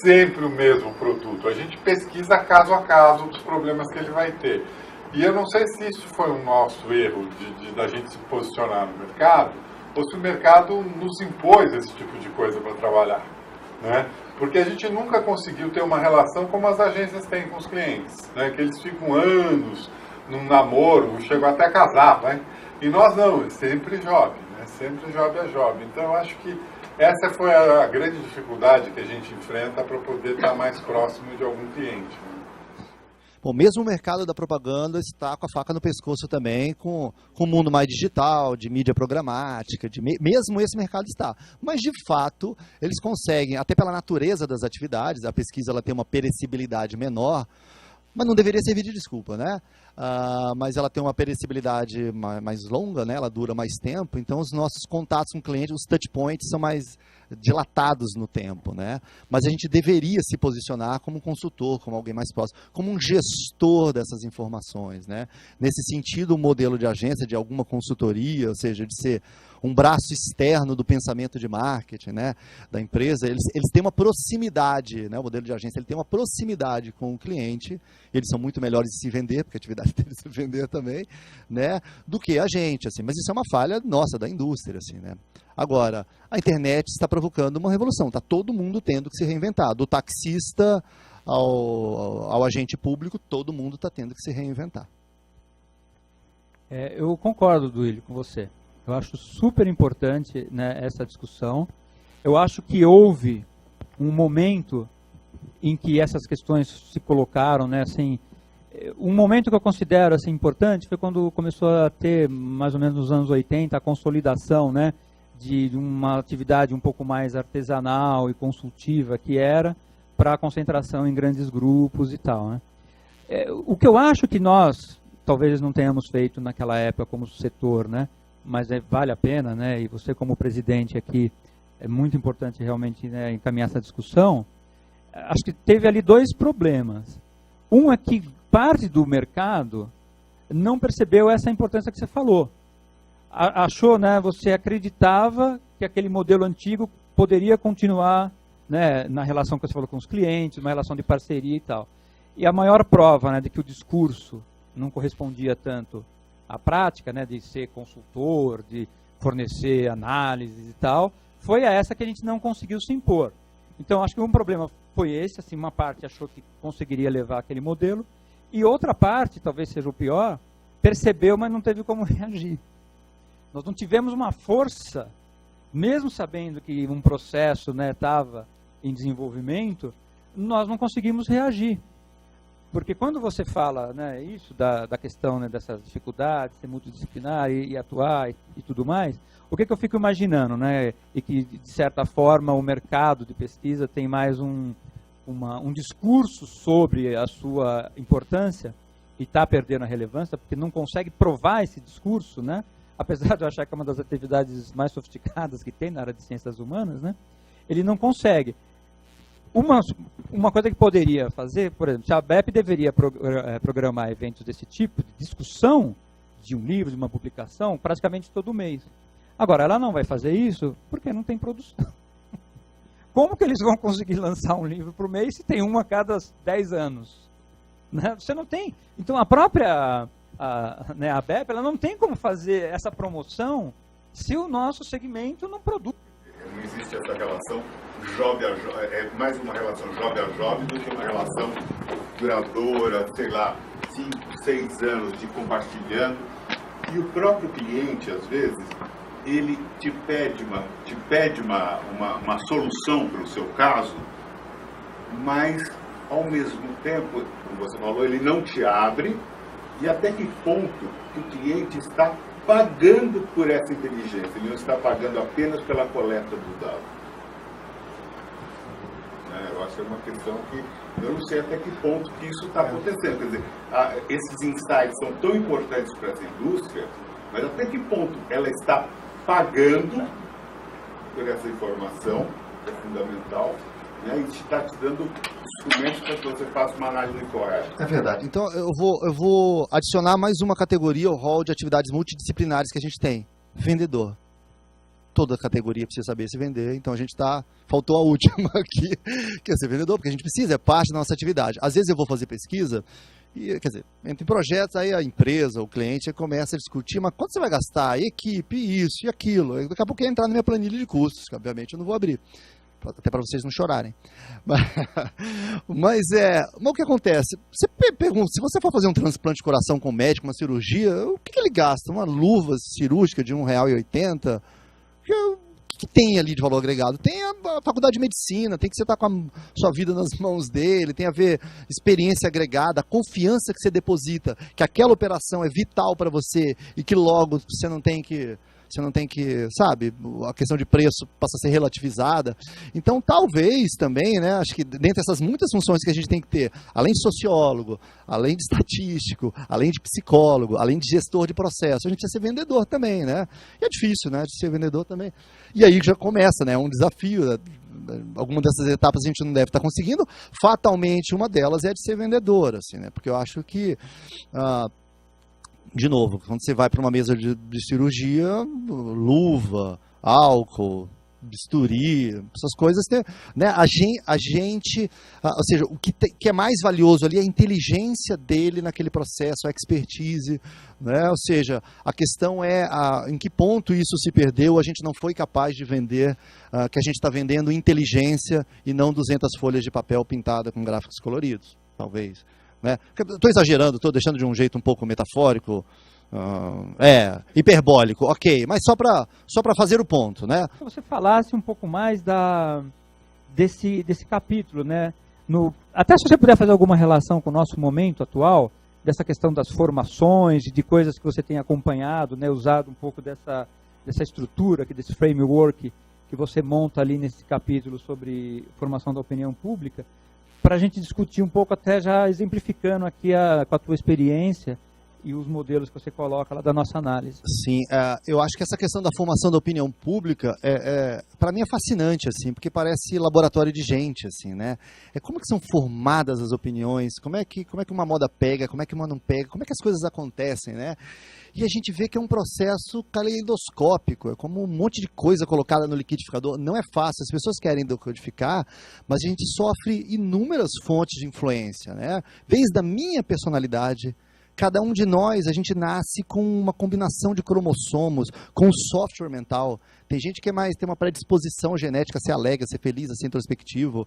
sempre o mesmo produto. A gente pesquisa caso a caso os problemas que ele vai ter. E eu não sei se isso foi um nosso erro da gente se posicionar no mercado, ou se o mercado nos impôs esse tipo de coisa para trabalhar. Né? Porque a gente nunca conseguiu ter uma relação como as agências têm com os clientes, né? Que eles ficam anos num namoro, chegam até a casar, né? E nós não, é sempre job, né? Sempre job é job. Então eu acho que essa foi a grande dificuldade que a gente enfrenta para poder estar mais próximo de algum cliente. Né? Bom, mesmo o mercado da propaganda está com a faca no pescoço também, com o mundo mais digital, de mídia programática, mesmo esse mercado está. Mas, de fato, eles conseguem, até pela natureza das atividades, a pesquisa ela tem uma perecibilidade menor, mas não deveria servir de desculpa, né? Mas ela tem uma perecibilidade mais longa, né? Ela dura mais tempo, então os nossos contatos com o cliente, os touch points são mais dilatados no tempo, né? Mas a gente deveria se posicionar como um consultor, como alguém mais próximo, como um gestor dessas informações, né? Nesse sentido, o modelo de agência, de alguma consultoria, ou seja, de ser um braço externo do pensamento de marketing, né, da empresa, eles têm uma proximidade, né, o modelo de agência ele tem uma proximidade com o cliente, eles são muito melhores de se vender, porque a atividade deles é vender também, né, do que a gente, assim, mas isso é uma falha nossa, da indústria, assim, né. Agora, a internet está provocando uma revolução, está todo mundo tendo que se reinventar, do taxista ao agente público, todo mundo está tendo que se reinventar. Eu concordo, Duílio, com você. Eu acho super importante, né, essa discussão. Eu acho que houve um momento em que essas questões se colocaram, né, assim, um momento que eu considero assim, importante foi quando começou a ter, mais ou menos nos anos 80, a consolidação, né, de uma atividade um pouco mais artesanal e consultiva que era para a concentração em grandes grupos e tal. Né. O que eu acho que nós, talvez não tenhamos feito naquela época como setor, né, mas vale a pena, né, e você como presidente aqui, é muito importante realmente, né, encaminhar essa discussão. Acho que teve ali dois problemas. Um é que parte do mercado não percebeu essa importância que você falou. Achou, né, você acreditava que aquele modelo antigo poderia continuar, né, na relação que você falou com os clientes, uma relação de parceria e tal. E a maior prova, né, de que o discurso não correspondia tanto à prática, né, de ser consultor, de fornecer análises e tal, foi a essa que a gente não conseguiu se impor. Então, acho que um problema foi esse, assim, uma parte achou que conseguiria levar aquele modelo, e outra parte, talvez seja o pior, percebeu, mas não teve como reagir. Nós não tivemos uma força, mesmo sabendo que um processo estava em desenvolvimento, nós não conseguimos reagir. Porque quando você fala isso da questão dessas dificuldades, ser multidisciplinar e atuar e tudo mais, o que eu fico imaginando, e que, de certa forma, o mercado de pesquisa tem mais um discurso sobre a sua importância e está perdendo a relevância, porque não consegue provar esse discurso, apesar de eu achar que é uma das atividades mais sofisticadas que tem na área de ciências humanas, ele não consegue. Uma coisa que poderia fazer, por exemplo, se a ABEP deveria programar eventos desse tipo, de discussão de um livro, de uma publicação, praticamente todo mês. Agora, ela não vai fazer isso porque não tem produção. Como que eles vão conseguir lançar um livro por mês se tem um a cada 10 anos? Você não tem. Então, a própria ABEP, ela não tem como fazer essa promoção se o nosso segmento não produz. Não existe essa relação jovem a jovem, é mais uma relação jovem a jovem do que uma relação duradoura, sei lá, 5, 6 anos de compartilhando. E o próprio cliente, às vezes, ele te pede uma solução para o seu caso, mas, ao mesmo tempo, como você falou, ele não te abre, e até que ponto que o cliente está pagando por essa inteligência, ele não está pagando apenas pela coleta do dado. Eu acho que é uma questão que eu não sei até que ponto que isso está acontecendo. Quer dizer, esses insights são tão importantes para essa indústria, mas até que ponto ela está pagando por essa informação, que é fundamental, e está te dando instrumentos para que você faça uma análise correta. É verdade. Então, eu vou adicionar mais uma categoria ao rol de atividades multidisciplinares que a gente tem. Vendedor. Toda categoria precisa saber se vender, então a gente faltou a última aqui, que é ser vendedor, porque a gente precisa, é parte da nossa atividade. Às vezes eu vou fazer pesquisa, e, quer dizer, entra em projetos, aí a empresa, o cliente começa a discutir, mas quanto você vai gastar? E equipe, isso e aquilo. Daqui a pouco ia entrar na minha planilha de custos, que obviamente eu não vou abrir, até para vocês não chorarem. Mas o que acontece? Você pergunta, se você for fazer um transplante de coração com médico, uma cirurgia, o que ele gasta? Uma luva cirúrgica de R$1,80? O que tem ali de valor agregado? Tem a faculdade de medicina, tem que você estar com a sua vida nas mãos dele, tem a ver experiência agregada, a confiança que você deposita, que aquela operação é vital para você e que logo você não tem que, sabe, a questão de preço passa a ser relativizada. Então, talvez também, acho que dentre essas muitas funções que a gente tem que ter, além de sociólogo, além de estatístico, além de psicólogo, além de gestor de processo, a gente precisa ser vendedor também, E é difícil, de ser vendedor também. E aí já começa, um desafio. Alguma dessas etapas a gente não deve estar conseguindo. Fatalmente, uma delas é a de ser vendedor, assim, porque eu acho que... de novo, quando você vai para uma mesa de cirurgia, luva, álcool, bisturi, essas coisas, a gente, ou seja, o que é mais valioso ali é a inteligência dele naquele processo, a expertise, ou seja, a questão é em que ponto isso se perdeu, a gente não foi capaz de vender, que a gente está vendendo inteligência e não 200 folhas de papel pintada com gráficos coloridos, talvez. Estou exagerando, estou deixando de um jeito um pouco metafórico, hiperbólico, ok, mas só para fazer o ponto, Se você falasse um pouco mais desse capítulo, até se você puder fazer alguma relação com o nosso momento atual, dessa questão das formações, de coisas que você tem acompanhado, usado um pouco dessa estrutura, desse framework que você monta ali nesse capítulo sobre formação da opinião pública, para a gente discutir um pouco, até já exemplificando aqui com a tua experiência e os modelos que você coloca lá da nossa análise. Sim, eu acho que essa questão da formação da opinião pública, para mim é fascinante, assim, porque parece laboratório de gente, assim, como que são formadas as opiniões, como é que uma moda pega, como é que uma não pega, como é que as coisas acontecem, E a gente vê que é um processo caleidoscópico, é como um monte de coisa colocada no liquidificador. Não é fácil, as pessoas querem decodificar, mas a gente sofre inúmeras fontes de influência, Desde a minha personalidade, cada um de nós, a gente nasce com uma combinação de cromossomos, com um software mental. Tem gente que tem uma predisposição genética a ser alegre, a ser feliz, a ser introspectivo.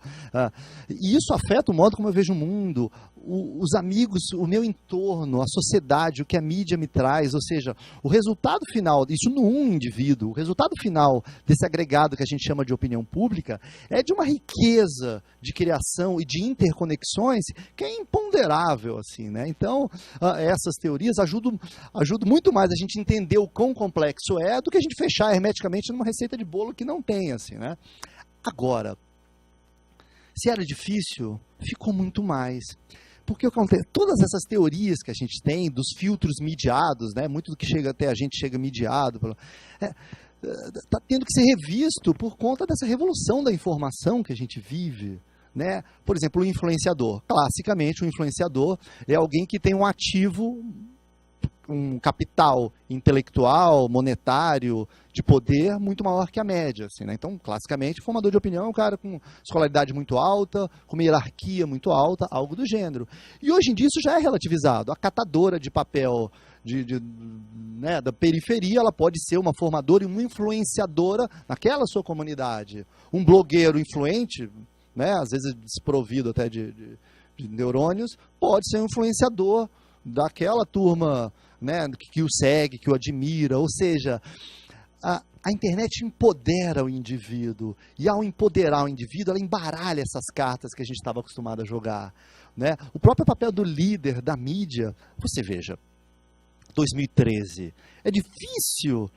E isso afeta o modo como eu vejo o mundo, os amigos, o meu entorno, a sociedade, o que a mídia me traz. Ou seja, o resultado final, isso num indivíduo, o resultado final desse agregado que a gente chama de opinião pública é de uma riqueza de criação e de interconexões que é imponderável, assim, né? Então, essas teorias ajudam muito mais a gente entender o quão complexo é do que a gente fechar hermeticamente numa receita de bolo que não tem, assim, né? Agora, se era difícil, ficou muito mais. Porque todas essas teorias que a gente tem, dos filtros mediados, né? Muito do que chega até a gente chega mediado, está tendo que ser revisto por conta dessa revolução da informação que a gente vive. Né? Por exemplo, o influenciador. Classicamente, o influenciador é alguém que tem um ativo, um capital intelectual, monetário, de poder muito maior que a média. Assim, né? Então, classicamente, formador de opinião é um cara com escolaridade muito alta, com uma hierarquia muito alta, algo do gênero. E hoje em dia isso já é relativizado. A catadora de papel né, da periferia, ela pode ser uma formadora e uma influenciadora naquela sua comunidade. Um blogueiro influente, né, às vezes desprovido até de neurônios, pode ser um influenciador daquela turma, né, que o segue, que o admira. Ou seja, a internet empodera o indivíduo, e ao empoderar o indivíduo, ela embaralha essas cartas que a gente estava acostumado a jogar. Né? O próprio papel do líder, da mídia, você veja, 2013, é difícil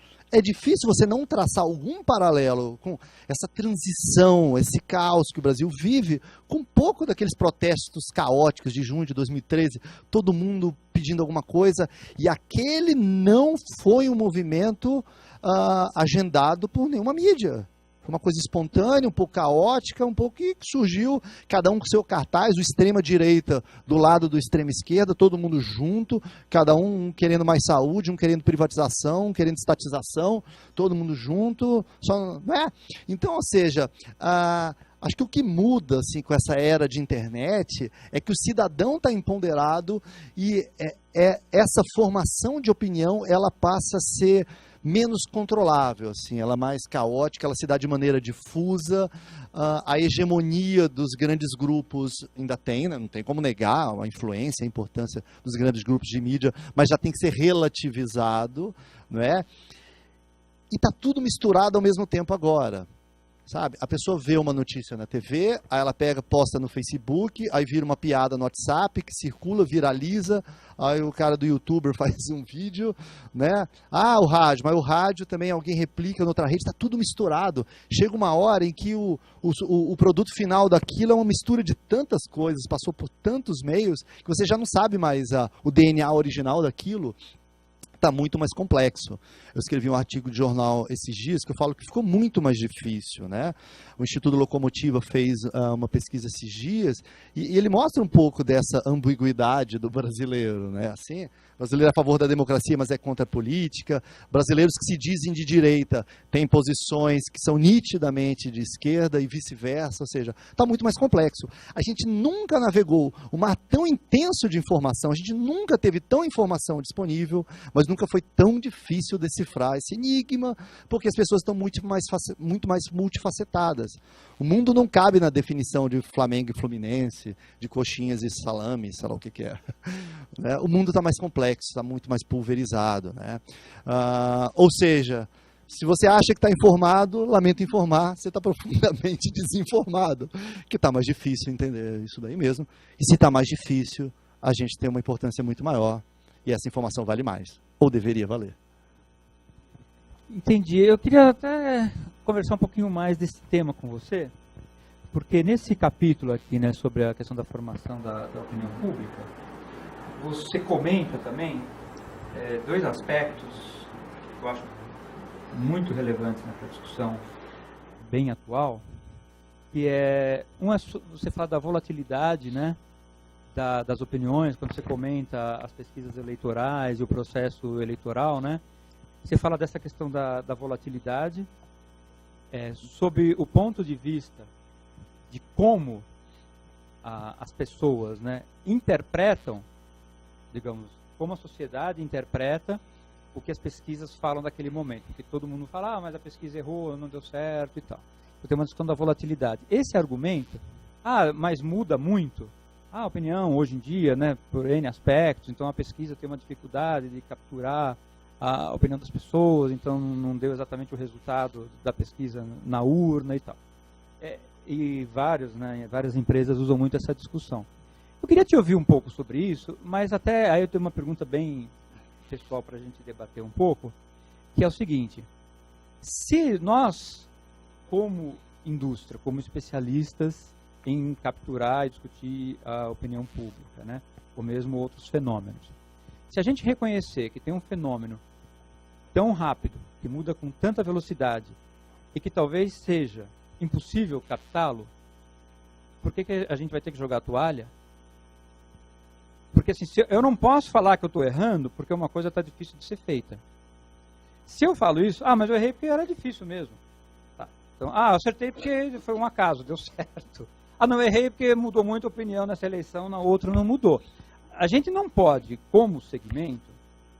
você não traçar algum paralelo com essa transição, esse caos que o Brasil vive, com um pouco daqueles protestos caóticos de junho de 2013, todo mundo pedindo alguma coisa, e aquele não foi um movimento agendado por nenhuma mídia. Foi uma coisa espontânea, um pouco caótica, um pouco que surgiu, cada um com seu cartaz, o extrema-direita do lado do extrema-esquerda, todo mundo junto, cada um querendo mais saúde, um querendo privatização, um querendo estatização, todo mundo junto. Né? Então, ou seja, acho que o que muda assim, com essa era de internet é que o cidadão está empoderado e essa formação de opinião ela passa a ser menos controlável, assim, ela é mais caótica, ela se dá de maneira difusa, a hegemonia dos grandes grupos ainda tem, né? Não tem como negar a influência, a importância dos grandes grupos de mídia, mas já tem que ser relativizado, não é? E está tudo misturado ao mesmo tempo agora. Sabe? A pessoa vê uma notícia na TV, aí ela pega, posta no Facebook, aí vira uma piada no WhatsApp, que circula, viraliza, aí o cara do YouTuber faz um vídeo, né? O rádio, mas o rádio também alguém replica em outra rede, está tudo misturado. Chega uma hora em que o produto final daquilo é uma mistura de tantas coisas, passou por tantos meios, que você já não sabe mais o DNA original daquilo. Está muito mais complexo. Eu escrevi um artigo de jornal esses dias que eu falo que ficou muito mais difícil, né? O Instituto Locomotiva fez uma pesquisa esses dias e ele mostra um pouco dessa ambiguidade do brasileiro, né? Assim, o brasileiro é a favor da democracia, mas é contra a política. Brasileiros que se dizem de direita têm posições que são nitidamente de esquerda e vice-versa, ou seja, está muito mais complexo. A gente nunca navegou um mar tão intenso de informação, a gente nunca teve tão informação disponível, mas nunca foi tão difícil decifrar esse enigma, porque as pessoas estão muito mais multifacetadas. O mundo não cabe na definição de Flamengo e Fluminense, de coxinhas e salame, sei lá o que é. Né? O mundo está mais complexo, está muito mais pulverizado. Né? Ou seja, se você acha que está informado, lamento informar, você está profundamente desinformado, que está mais difícil entender isso daí mesmo. E se está mais difícil, a gente tem uma importância muito maior, e essa informação vale mais. Ou deveria valer. Entendi. Eu queria até conversar um pouquinho mais desse tema com você, porque nesse capítulo aqui, né, sobre a questão da formação da opinião pública, você comenta também dois aspectos que eu acho muito relevantes nessa discussão bem atual, que você fala da volatilidade, né, das opiniões, quando você comenta as pesquisas eleitorais e o processo eleitoral, né? Você fala dessa questão da volatilidade, sob o ponto de vista de como as pessoas, né, interpretam, digamos, como a sociedade interpreta o que as pesquisas falam daquele momento. Porque todo mundo fala, mas a pesquisa errou, não deu certo e tal. Então tem uma questão da volatilidade. Esse argumento, mas muda muito. A opinião hoje em dia, né, por N aspectos, então a pesquisa tem uma dificuldade de capturar a opinião das pessoas, então não deu exatamente o resultado da pesquisa na urna e tal. E várias empresas usam muito essa discussão. Eu queria te ouvir um pouco sobre isso, mas até aí eu tenho uma pergunta bem pessoal para a gente debater um pouco, que é o seguinte: se nós, como indústria, como especialistas em capturar e discutir a opinião pública, né, ou mesmo outros fenômenos, se a gente reconhecer que tem um fenômeno tão rápido, que muda com tanta velocidade, e que talvez seja impossível captá-lo, por que a gente vai ter que jogar a toalha? Porque assim, eu não posso falar que eu estou errando porque uma coisa está difícil de ser feita. Se eu falo isso, mas eu errei porque era difícil mesmo. Tá. Então, eu acertei porque foi um acaso, deu certo. Não, eu errei porque mudou muito a opinião nessa eleição, na outra não mudou. A gente não pode, como segmento,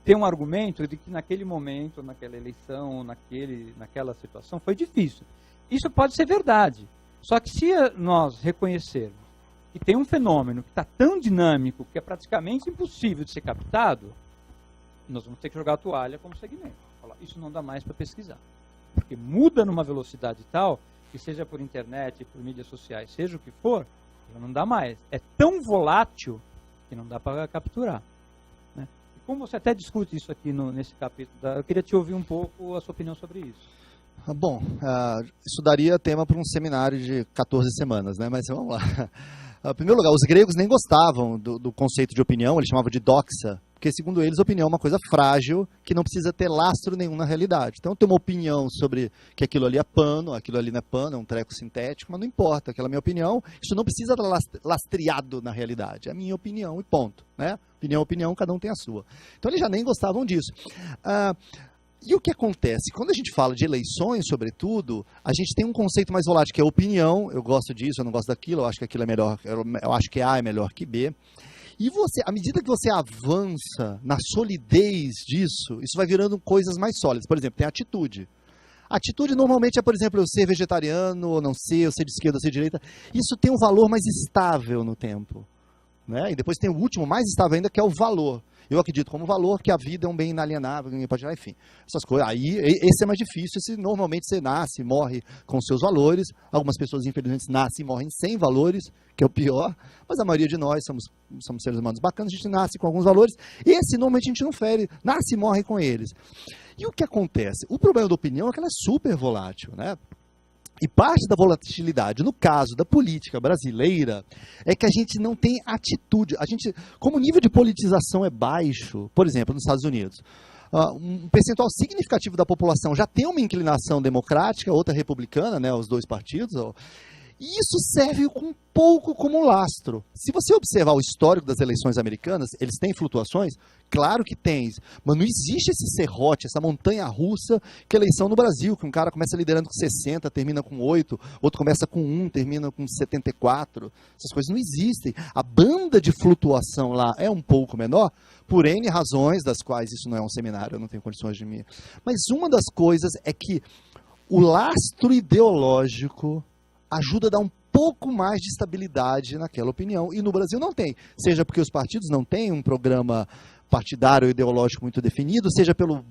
ter um argumento de que naquele momento, naquela eleição, naquela situação, foi difícil. Isso pode ser verdade. Só que se nós reconhecermos que tem um fenômeno que está tão dinâmico que é praticamente impossível de ser captado, nós vamos ter que jogar a toalha como segmento. Falar, isso não dá mais para pesquisar. Porque muda numa velocidade tal, que seja por internet, por mídias sociais, seja o que for, não dá mais. É tão volátil que não dá para capturar. Né? E como você até discute isso aqui nesse capítulo, eu queria te ouvir um pouco a sua opinião sobre isso. Bom, isso daria tema para um seminário de 14 semanas, né? Mas vamos lá. Em primeiro lugar, os gregos nem gostavam do conceito de opinião, eles chamavam de doxa, porque segundo eles, opinião é uma coisa frágil, que não precisa ter lastro nenhum na realidade. Então, ter uma opinião sobre que aquilo ali é pano, aquilo ali não é pano, é um treco sintético, mas não importa, aquela é a minha opinião, isso não precisa estar lastreado na realidade, é a minha opinião e ponto. Né? Opinião, cada um tem a sua. Então, eles já nem gostavam disso. E o que acontece? Quando a gente fala de eleições, sobretudo, a gente tem um conceito mais volátil, que é opinião. Eu gosto disso, eu não gosto daquilo, eu acho que aquilo é melhor, eu acho que A é melhor que B. E você, à medida que você avança na solidez disso, isso vai virando coisas mais sólidas. Por exemplo, tem atitude. Atitude normalmente é, por exemplo, eu ser vegetariano, ou não ser, eu ser de esquerda, ou ser de direita. Isso tem um valor mais estável no tempo. Né? E depois tem o último, mais estável ainda, que é o valor. Eu acredito como valor que a vida é um bem inalienável, ninguém pode tirar, enfim. Essas coisas. Aí, esse é mais difícil, normalmente você nasce e morre com seus valores. Algumas pessoas, infelizmente, nascem e morrem sem valores, que é o pior. Mas a maioria de nós somos seres humanos bacanas, a gente nasce com alguns valores. Esse, normalmente, a gente não fere, nasce e morre com eles. E o que acontece? O problema da opinião é que ela é super volátil, né? E parte da volatilidade, no caso da política brasileira, é que a gente não tem atitude. Como o nível de politização é baixo, por exemplo, nos Estados Unidos, um percentual significativo da população já tem uma inclinação democrática, outra republicana, né, os dois partidos, e isso serve um pouco como lastro. Se você observar o histórico das eleições americanas, eles têm flutuações? Claro que tem, mas não existe esse serrote, essa montanha-russa que é eleição no Brasil, que um cara começa liderando com 60, termina com 8, outro começa com 1, termina com 74. Essas coisas não existem. A banda de flutuação lá é um pouco menor, por N razões, das quais isso não é um seminário, eu não tenho condições de me... Mas uma das coisas é que o lastro ideológico ajuda a dar um pouco mais de estabilidade naquela opinião, e no Brasil não tem, seja porque os partidos não têm um programa partidário ou ideológico muito definido, seja pelo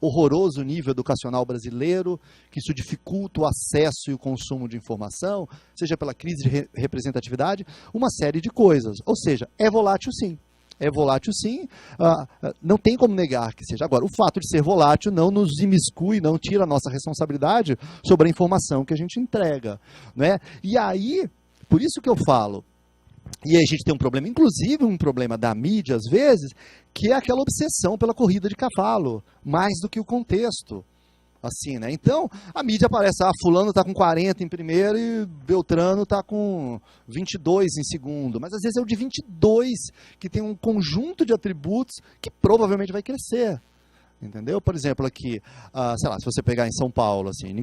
horroroso nível educacional brasileiro, que isso dificulta o acesso e o consumo de informação, seja pela crise de representatividade, uma série de coisas. Ou seja, é volátil sim. É volátil sim, não tem como negar que seja. Agora, o fato de ser volátil não nos imiscui, não tira a nossa responsabilidade sobre a informação que a gente entrega. Né? E aí, por isso que eu falo, e aí a gente tem um problema, inclusive um problema da mídia às vezes, que é aquela obsessão pela corrida de cavalo, mais do que o contexto. Assim, né? Então, a mídia aparece, fulano está com 40 em primeiro e Beltrano está com 22 em segundo. Mas às vezes é o de 22 que tem um conjunto de atributos que provavelmente vai crescer. Entendeu? Por exemplo, aqui, sei lá, se você pegar em São Paulo, assim,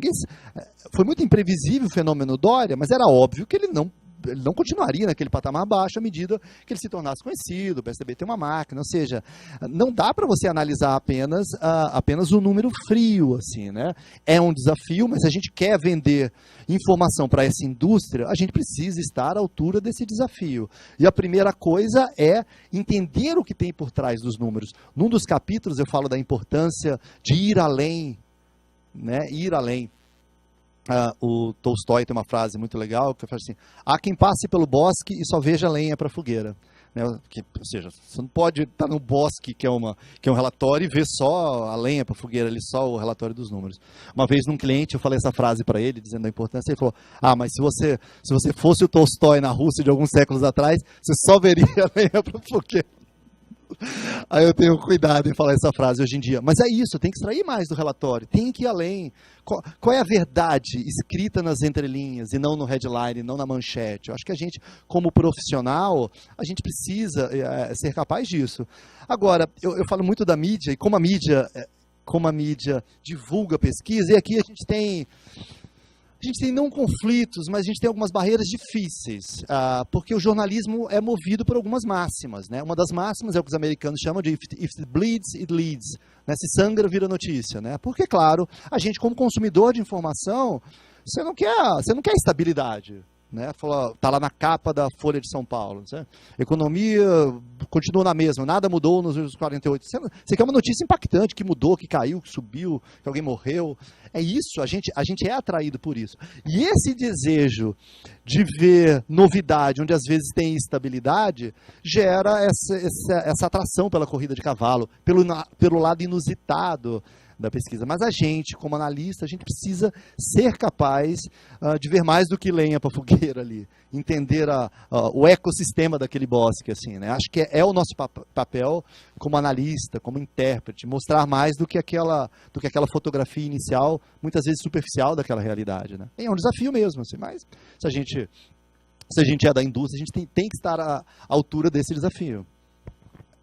foi muito imprevisível o fenômeno Dória, mas era óbvio que ele não ele não continuaria naquele patamar baixo à medida que ele se tornasse conhecido, o PSDB tem uma máquina, ou seja, não dá para você analisar apenas o número frio, assim, né? É um desafio, mas se a gente quer vender informação para essa indústria, a gente precisa estar à altura desse desafio. E a primeira coisa é entender o que tem por trás dos números. Num dos capítulos eu falo da importância de ir além, né? Ir além. O Tolstói tem uma frase muito legal que fala assim: há quem passe pelo bosque e só veja lenha para a fogueira. Né? Ou seja, você não pode estar no bosque, que é um relatório, e ver só a lenha para a fogueira, ali, só o relatório dos números. Uma vez num cliente eu falei essa frase para ele, dizendo a importância, ele falou: mas se você fosse o Tolstói na Rússia de alguns séculos atrás, você só veria a lenha para a fogueira. Aí eu tenho cuidado em falar essa frase hoje em dia. Mas é isso, tem que extrair mais do relatório, tem que ir além. Qual é a verdade escrita nas entrelinhas e não no headline, não na manchete? Eu acho que a gente, como profissional, a gente precisa ser capaz disso. Agora, eu falo muito da mídia, e como a mídia divulga pesquisa, e aqui a gente tem não conflitos, mas a gente tem algumas barreiras difíceis, porque o jornalismo é movido por algumas máximas, né? Uma das máximas é o que os americanos chamam de if it bleeds, it leads. Né? Se sangra, vira notícia. Né? Porque, claro, a gente como consumidor de informação, você não quer estabilidade. Né? Está lá na capa da Folha de São Paulo. Né? Economia continua na mesma, nada mudou nos últimos 48. Você quer uma notícia impactante, que mudou, que caiu, que subiu, que alguém morreu. É isso, a gente é atraído por isso. E esse desejo de ver novidade, onde às vezes tem instabilidade, gera essa atração pela corrida de cavalo, pelo lado inusitado da pesquisa. Mas a gente, como analista, a gente precisa ser capaz de ver mais do que lenha para a fogueira ali, entender o ecossistema daquele bosque, assim, né? Acho que é o nosso papel como analista, como intérprete, mostrar mais do que aquela fotografia inicial, muitas vezes superficial daquela realidade, né? É um desafio mesmo, assim, mas se a gente é da indústria, a gente tem que estar à altura desse desafio.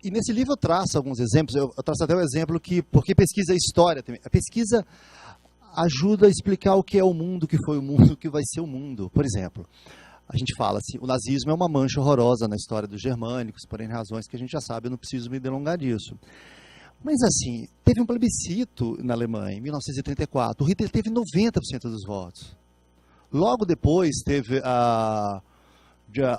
E nesse livro eu traço alguns exemplos, eu traço até o exemplo porque pesquisa é história também. A pesquisa ajuda a explicar o que é o mundo, o que foi o mundo, o que vai ser o mundo. Por exemplo, a gente fala assim, o nazismo é uma mancha horrorosa na história dos germânicos, por N razões que a gente já sabe, eu não preciso me delongar disso. Mas assim, teve um plebiscito na Alemanha, em 1934, o Hitler teve 90% dos votos. Logo depois teve a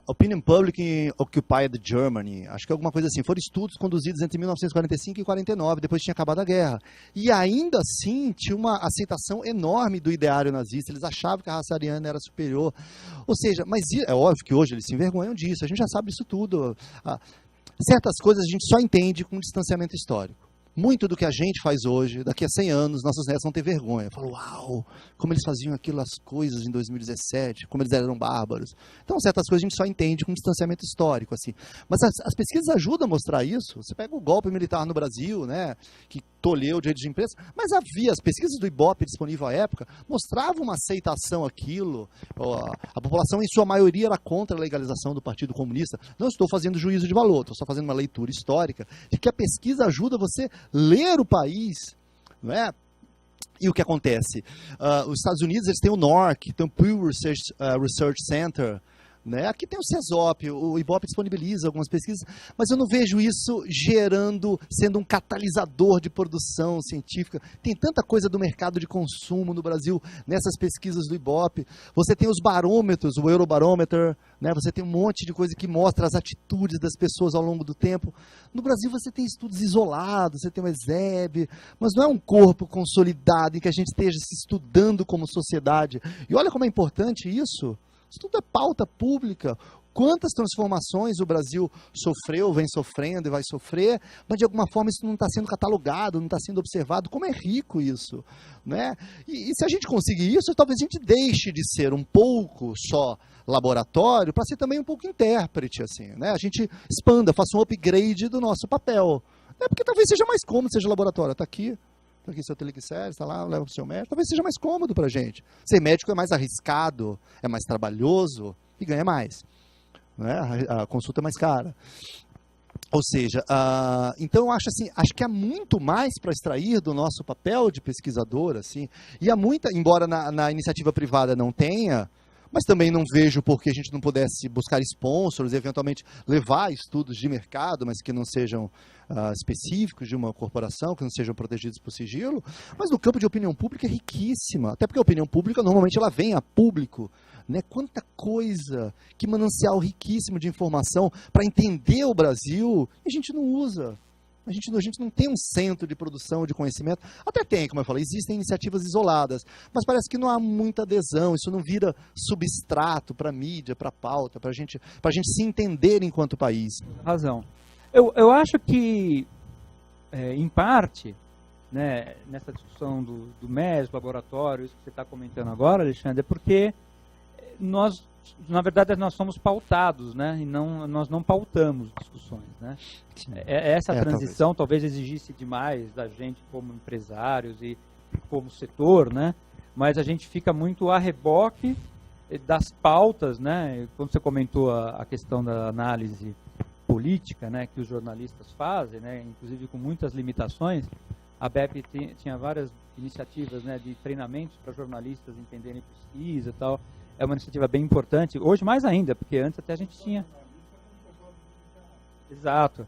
Opinion Public in Occupied Germany, acho que é alguma coisa assim, foram estudos conduzidos entre 1945 e 1949, depois tinha acabado a guerra, e ainda assim tinha uma aceitação enorme do ideário nazista, eles achavam que a raça ariana era superior, ou seja, mas é óbvio que hoje eles se envergonham disso, a gente já sabe disso tudo, certas coisas a gente só entende com distanciamento histórico. Muito do que a gente faz hoje, daqui a 100 anos, nossos netos vão ter vergonha. Falam, uau, como eles faziam aquelas coisas em 2017, como eles eram bárbaros. Então, certas coisas a gente só entende com distanciamento histórico, assim. Mas as pesquisas ajudam a mostrar isso. Você pega o golpe militar no Brasil, né, que tolheu o direito de imprensa, mas havia, as pesquisas do Ibope disponível à época, mostravam uma aceitação àquilo. A população, em sua maioria, era contra a legalização do Partido Comunista. Não estou fazendo juízo de valor, estou só fazendo uma leitura histórica de que a pesquisa ajuda você ler o país, não é? E o que acontece? Os Estados Unidos, eles têm o NORC, tem o Pew Research Center, né? Aqui tem o CESOP, o Ibope disponibiliza algumas pesquisas, mas eu não vejo isso sendo um catalisador de produção científica. Tem tanta coisa do mercado de consumo no Brasil, nessas pesquisas do Ibope. Você tem os barômetros, o Eurobarometer, né? Você tem um monte de coisa que mostra as atitudes das pessoas ao longo do tempo. No Brasil você tem estudos isolados, você tem o ESEB, mas não é um corpo consolidado em que a gente esteja se estudando como sociedade. E olha como é importante isso. Isso tudo é pauta pública. Quantas transformações o Brasil sofreu, vem sofrendo e vai sofrer, mas de alguma forma isso não está sendo catalogado, não está sendo observado. Como é rico isso, né? E se a gente conseguir isso, talvez a gente deixe de ser um pouco só laboratório para ser também um pouco intérprete, assim, né? A gente expanda, faça um upgrade do nosso papel. Né? Porque talvez seja mais cômodo, seja laboratório. Está aqui seu teleglicéride, está lá, leva para o seu médico, talvez seja mais cômodo para a gente. Ser médico é mais arriscado, é mais trabalhoso e ganha mais. Né? A consulta é mais cara. Ou seja, então eu acho que há muito mais para extrair do nosso papel de pesquisador, assim, e há muita, embora na iniciativa privada não tenha, Mas também não vejo por que a gente não pudesse buscar sponsors, eventualmente levar estudos de mercado, mas que não sejam específicos de uma corporação, que não sejam protegidos por sigilo. Mas no campo de opinião pública é riquíssima, até porque a opinião pública normalmente ela vem a público. Né? Quanta coisa, que manancial riquíssimo de informação para entender o Brasil, e a gente não usa. A gente não tem um centro de produção de conhecimento. Até tem, como eu falei, existem iniciativas isoladas, mas parece que não há muita adesão, isso não vira substrato para a mídia, para a pauta, para a gente se entender enquanto país. Razão. Eu acho que, em parte, né, nessa discussão do MES, laboratório, isso que você está comentando agora, Alexandre, é porque nós, na verdade, nós somos pautados, né, e nós não pautamos discussões, né. Essa transição talvez exigisse demais da gente como empresários e como setor, né, mas a gente fica muito a reboque das pautas, né. Quando você comentou a questão da análise política, né, que os jornalistas fazem, né, inclusive com muitas limitações, a BEP tinha várias iniciativas, né, de treinamentos para jornalistas entenderem pesquisa e tal. É uma iniciativa bem importante, hoje mais ainda, porque antes até a gente tinha... Exato.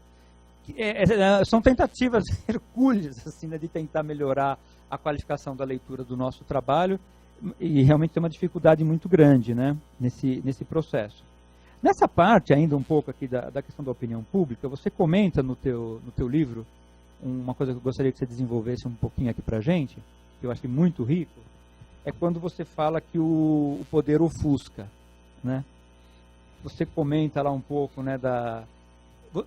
São tentativas hercúleas assim, né, de tentar melhorar a qualificação da leitura do nosso trabalho e realmente tem uma dificuldade muito grande, né, nesse processo. Nessa parte, ainda um pouco aqui da questão da opinião pública, você comenta no teu livro uma coisa que eu gostaria que você desenvolvesse um pouquinho aqui para a gente, que eu acho muito rico, é quando você fala que o poder ofusca, né? Você comenta lá um pouco, né,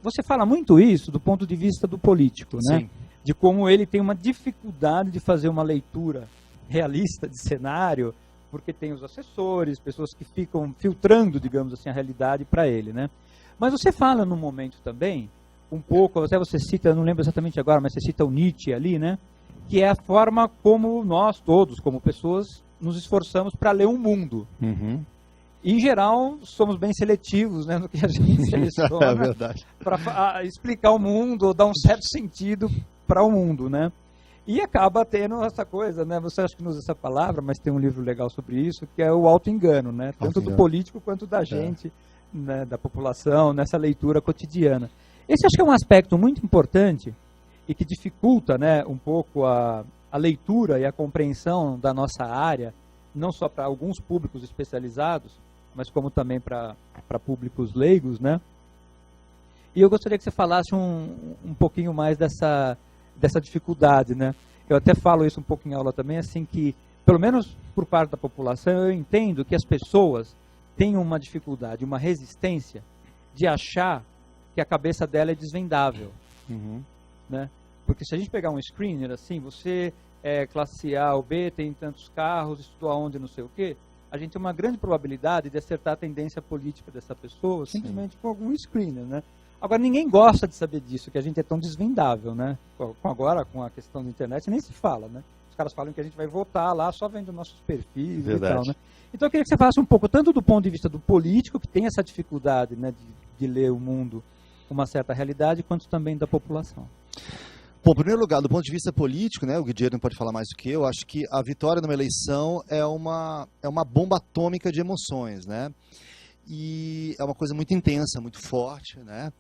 você fala muito isso do ponto de vista do político, né? Sim. De como ele tem uma dificuldade de fazer uma leitura realista de cenário, porque tem os assessores, pessoas que ficam filtrando, digamos assim, a realidade para ele, né? Mas você fala num momento também, um pouco, até você cita, não lembro exatamente agora, mas você cita o Nietzsche ali, né? Que é a forma como nós todos, como pessoas, nos esforçamos para ler um mundo. Uhum. Em geral, somos bem seletivos, né, no que a gente seleciona É verdade. para explicar o mundo, ou dar um certo sentido para o mundo, né? E acaba tendo essa coisa, né? Você acha que não usa essa palavra, mas tem um livro legal sobre isso, que é o auto-engano, né? Tanto do político quanto da gente, né, da população, nessa leitura cotidiana. Esse acho que é um aspecto muito importante e que dificulta, né, um pouco a leitura e a compreensão da nossa área, não só para alguns públicos especializados, mas como também para públicos leigos, né? E eu gostaria que você falasse um pouquinho mais dessa dificuldade, né? Eu até falo isso um pouco em aula também, assim, que, pelo menos por parte da população, eu entendo que as pessoas têm uma dificuldade, uma resistência de achar que a cabeça dela é desvendável. Uhum. Né? Porque se a gente pegar um screener assim, você é classe A ou B, tem tantos carros, estudou aonde, não sei o quê, a gente tem uma grande probabilidade de acertar a tendência política dessa pessoa simplesmente com algum screener, né? Agora, ninguém gosta de saber disso, que a gente é tão desvendável, né? Agora, com a questão da internet, nem se fala, né? Os caras falam que a gente vai votar lá só vendo nossos perfis. Verdade. E tal, né? Então, eu queria que você falasse um pouco, tanto do ponto de vista do político, que tem essa dificuldade, né, de ler o mundo com uma certa realidade, quanto também da população. Bom, em primeiro lugar, do ponto de vista político, né, o Guilherme pode falar mais do que eu, acho que a vitória numa eleição é uma bomba atômica de emoções, né? E é uma coisa muito intensa, muito forte, né?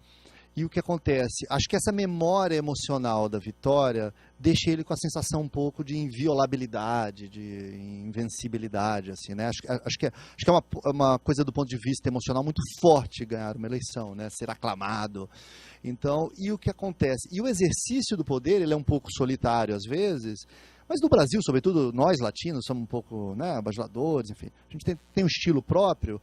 E o que acontece? Acho que essa memória emocional da vitória deixa ele com a sensação um pouco de inviolabilidade, de invencibilidade, assim, né? Acho que é uma coisa do ponto de vista emocional muito forte ganhar uma eleição, né? Ser aclamado. Então, e o que acontece? E o exercício do poder, ele é um pouco solitário às vezes, mas no Brasil, sobretudo nós latinos, somos um pouco, né, bajuladores, enfim, a gente tem um estilo próprio.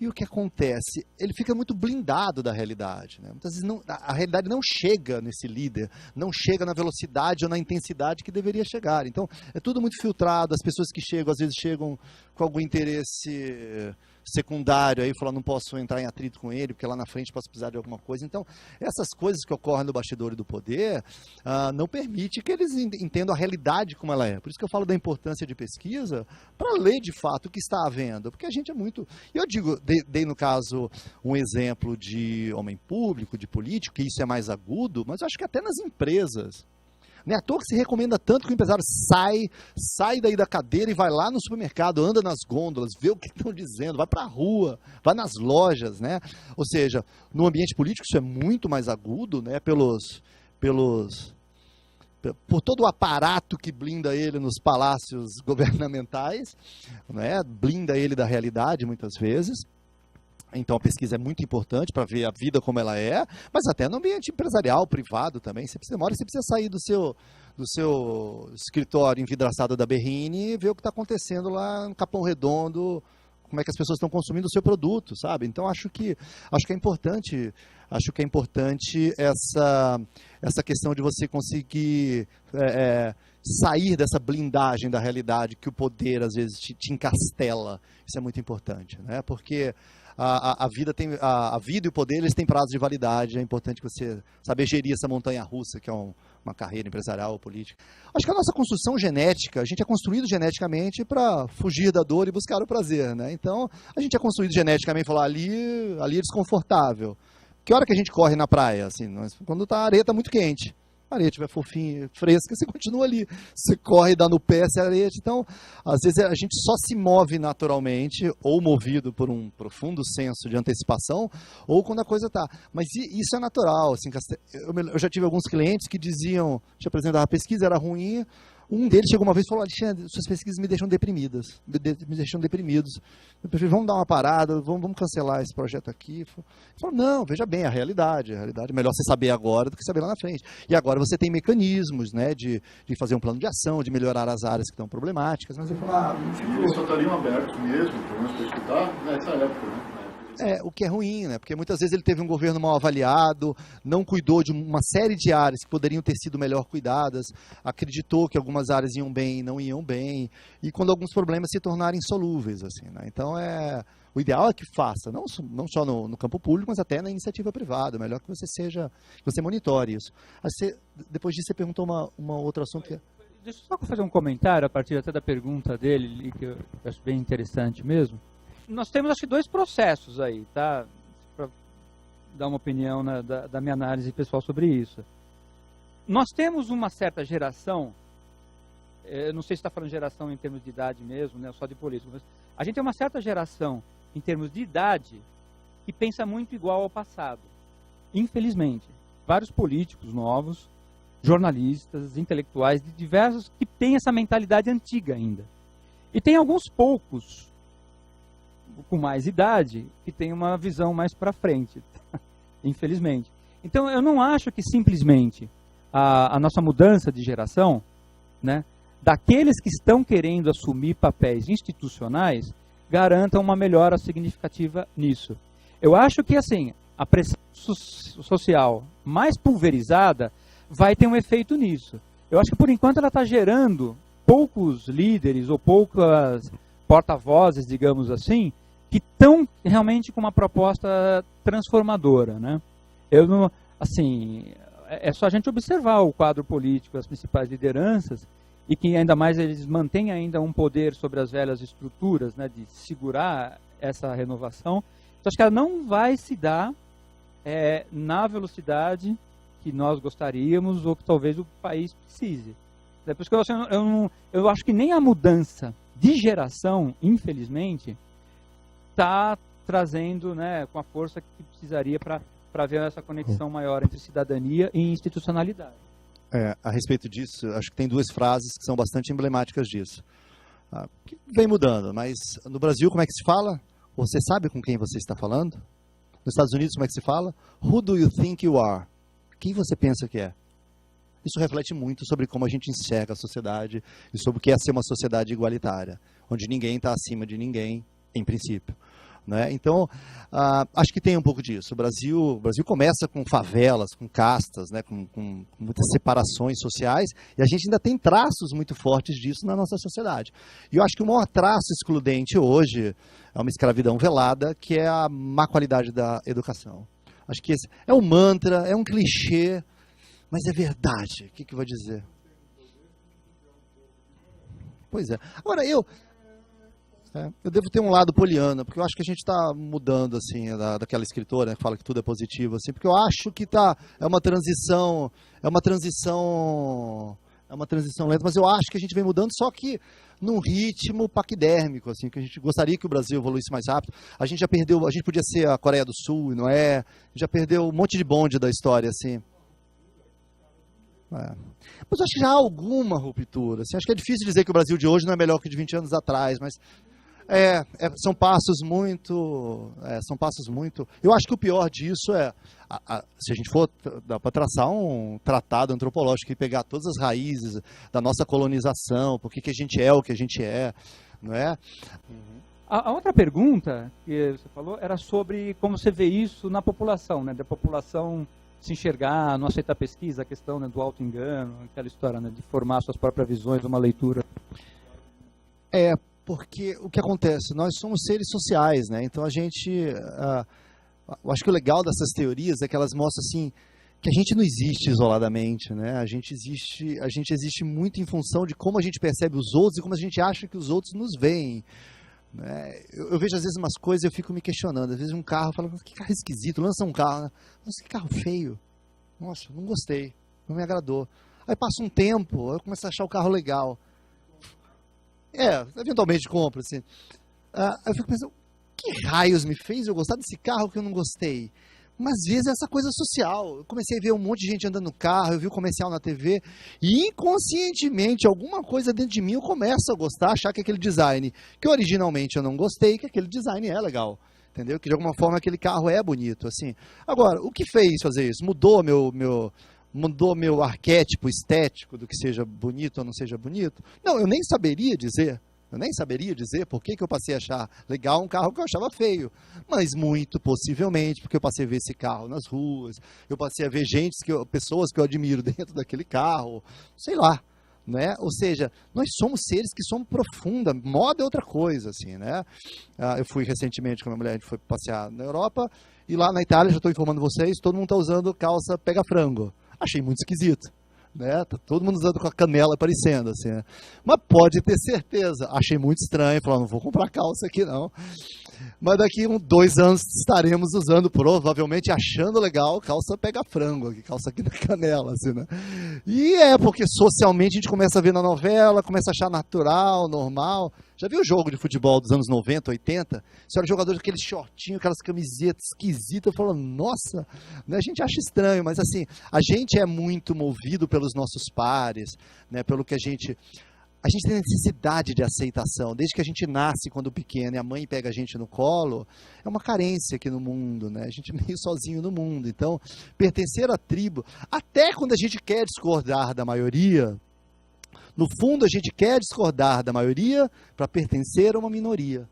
E o que acontece? Ele fica muito blindado da realidade, né? Muitas vezes a realidade não chega nesse líder, não chega na velocidade ou na intensidade que deveria chegar. Então, é tudo muito filtrado, as pessoas que chegam, às vezes chegam com algum interesse secundário, aí falar, não posso entrar em atrito com ele, porque lá na frente posso precisar de alguma coisa. Então, essas coisas que ocorrem no bastidor do poder não permite que eles entendam a realidade como ela é. Por isso que eu falo da importância de pesquisa para ler de fato o que está havendo, porque a gente é muito... Eu digo, dei no caso um exemplo de homem público, de político, que isso é mais agudo, mas eu acho que até nas empresas. Não é à toa que se recomenda tanto que o empresário sai daí da cadeira e vai lá no supermercado, anda nas gôndolas, vê o que estão dizendo, vai para a rua, vai nas lojas, né? Ou seja, no ambiente político isso é muito mais agudo, né? Por todo o aparato que blinda ele nos palácios governamentais, né? Blinda ele da realidade muitas vezes. Então a pesquisa é muito importante para ver a vida como ela é, mas até no ambiente empresarial, privado também. Você precisa sair do seu escritório envidraçado da Berrini e ver o que está acontecendo lá no Capão Redondo, como é que as pessoas estão consumindo o seu produto, sabe? Então acho que é importante essa questão de você conseguir sair dessa blindagem da realidade que o poder às vezes te encastela. Isso é muito importante, né? Porque a vida e o poder, eles têm prazos de validade. É importante você saber gerir essa montanha-russa, que é uma carreira empresarial ou política. Acho que a nossa construção genética, a gente é construído geneticamente para fugir da dor e buscar o prazer, né? Então, a gente é construído geneticamente para falar, ali é desconfortável. Que hora que a gente corre na praia? Assim, quando a areia está muito quente. A areia estiver fofinha, fresca, você continua ali. Você corre, dá no pé, se a areia... Então, às vezes a gente só se move naturalmente, ou movido por um profundo senso de antecipação, ou quando a coisa está. Mas isso é natural. Assim, eu já tive alguns clientes que diziam, te apresentava a pesquisa, era ruim. Um deles chegou uma vez e falou, Alexandre, suas pesquisas me deixam deprimidos. Eu prefiro, vamos dar uma parada, vamos cancelar esse projeto aqui. Ele falou, não, veja bem, a realidade é melhor você saber agora do que saber lá na frente. E agora você tem mecanismos, né, de fazer um plano de ação, de melhorar as áreas que estão problemáticas. Mas eu falo, eles só estariam abertos mesmo, pelo menos para escutar, nessa época, né? O que é ruim, né? Porque muitas vezes ele teve um governo mal avaliado, não cuidou de uma série de áreas que poderiam ter sido melhor cuidadas, acreditou que algumas áreas iam bem e não iam bem, e quando alguns problemas se tornarem insolúveis, assim, né? Então, o ideal é que faça, não só no campo público, mas até na iniciativa privada. Melhor que você monitore isso. Depois disso, você perguntou uma outra assunto que... Deixa eu só fazer um comentário a partir até da pergunta dele, que eu acho bem interessante mesmo. Nós temos, acho que, 2 processos aí, tá? Para dar uma opinião da minha análise pessoal sobre isso. Nós temos uma certa geração, não sei se está falando geração em termos de idade mesmo, né, só de político, mas a gente tem uma certa geração, em termos de idade, que pensa muito igual ao passado. Infelizmente. Vários políticos novos, jornalistas, intelectuais, de diversos, que têm essa mentalidade antiga ainda. E tem alguns poucos com mais idade, que tem uma visão mais para frente, infelizmente. Então, eu não acho que simplesmente a nossa mudança de geração, né, daqueles que estão querendo assumir papéis institucionais, garanta uma melhora significativa nisso. Eu acho que, assim, a pressão social mais pulverizada vai ter um efeito nisso. Eu acho que, por enquanto, ela está gerando poucos líderes ou poucas porta-vozes, digamos assim, que estão realmente com uma proposta transformadora, né? É só a gente observar o quadro político, as principais lideranças, e que ainda mais eles mantêm ainda um poder sobre as velhas estruturas, né, de segurar essa renovação. Então, acho que ela não vai se dar na velocidade que nós gostaríamos ou que talvez o país precise. Por isso que eu acho que nem a mudança de geração, infelizmente, está trazendo, né, com a força que precisaria para ver essa conexão maior entre cidadania e institucionalidade. A respeito disso, acho que tem 2 frases que são bastante emblemáticas disso. Que vem mudando, mas no Brasil, como é que se fala? Você sabe com quem você está falando? Nos Estados Unidos, como é que se fala? Who do you think you are? Quem você pensa que é? Isso reflete muito sobre como a gente enxerga a sociedade e sobre o que é ser uma sociedade igualitária, onde ninguém está acima de ninguém, em princípio. Né? Então, acho que tem um pouco disso. O Brasil começa com favelas, com castas, né? com muitas separações sociais, e a gente ainda tem traços muito fortes disso na nossa sociedade. E eu acho que o maior traço excludente hoje é uma escravidão velada, que é a má qualidade da educação. Acho que esse é um mantra, é um clichê, mas é verdade. O que eu vou dizer? Pois é. Agora, Eu devo ter um lado poliana, porque eu acho que a gente está mudando, assim, daquela escritora, né, que fala que tudo é positivo, assim, porque eu acho que é uma transição lenta, mas eu acho que a gente vem mudando, só que num ritmo paquidérmico, assim, que a gente gostaria que o Brasil evoluísse mais rápido. A gente já perdeu, a gente podia ser a Coreia do Sul, não é? Já perdeu um monte de bonde da história, assim. Mas eu acho que já há alguma ruptura, assim, acho que é difícil dizer que o Brasil de hoje não é melhor que o de 20 anos atrás, mas são passos muito. Eu acho que o pior disso se a gente for, dá para traçar um tratado antropológico e pegar todas as raízes da nossa colonização, por que a gente é o que a gente é, não é? A outra pergunta que você falou era sobre como você vê isso na população, né? Da população se enxergar, não aceitar pesquisa, a questão, né, do auto-engano, aquela história, né, de formar suas próprias visões, uma leitura. Porque o que acontece? Nós somos seres sociais, né? Então a gente... eu acho que o legal dessas teorias é que elas mostram, assim, que a gente não existe isoladamente, né? A gente existe muito em função de como a gente percebe os outros e como a gente acha que os outros nos veem. Né? Eu vejo às vezes umas coisas e eu fico me questionando. Às vezes um carro, eu falo, que carro esquisito, lança um carro, né? Nossa, que carro feio. Nossa, não gostei, não me agradou. Aí passa um tempo, eu começo a achar o carro legal. Eventualmente compro, assim. Eu fico pensando, que raios me fez eu gostar desse carro que eu não gostei? Mas às vezes é essa coisa social. Eu comecei a ver um monte de gente andando no carro, eu vi o comercial na TV, e inconscientemente, alguma coisa dentro de mim eu começo a gostar, achar que aquele design, que originalmente eu não gostei, que aquele design é legal. Entendeu? Que de alguma forma aquele carro é bonito, assim. Agora, o que fez fazer isso? Mudou meu arquétipo estético do que seja bonito ou não seja bonito? Não, eu nem saberia dizer. Por que eu passei a achar legal um carro que eu achava feio. Mas muito possivelmente, porque eu passei a ver esse carro nas ruas, eu passei a ver pessoas que eu admiro dentro daquele carro, sei lá. Né? Ou seja, nós somos seres que somos profunda, moda é outra coisa, assim, né? Eu fui recentemente com a minha mulher, a gente foi passear na Europa, e lá na Itália, já estou informando vocês, todo mundo está usando calça pega-frango. Achei muito esquisito, né? Tá todo mundo usando com a canela aparecendo, assim, né? Mas pode ter certeza, achei muito estranho, falando, não vou comprar calça aqui não. Mas daqui 2 anos estaremos usando, provavelmente achando legal, calça pega-frango, calça aqui na canela, assim, né? E porque socialmente a gente começa a ver na novela, começa a achar natural, normal. Já viu o jogo de futebol dos anos 90, 80? Você olha jogadores com aqueles shortinhos, aquelas camisetas esquisitas, falando, nossa, né? A gente acha estranho, mas assim, a gente é muito movido pelos nossos pares, né? Pelo que a gente tem necessidade de aceitação, desde que a gente nasce quando pequeno e a mãe pega a gente no colo, é uma carência aqui no mundo, né? A gente é meio sozinho no mundo, então pertencer à tribo, até quando a gente quer discordar da maioria, no fundo a gente quer discordar da maioria para pertencer a uma minoria.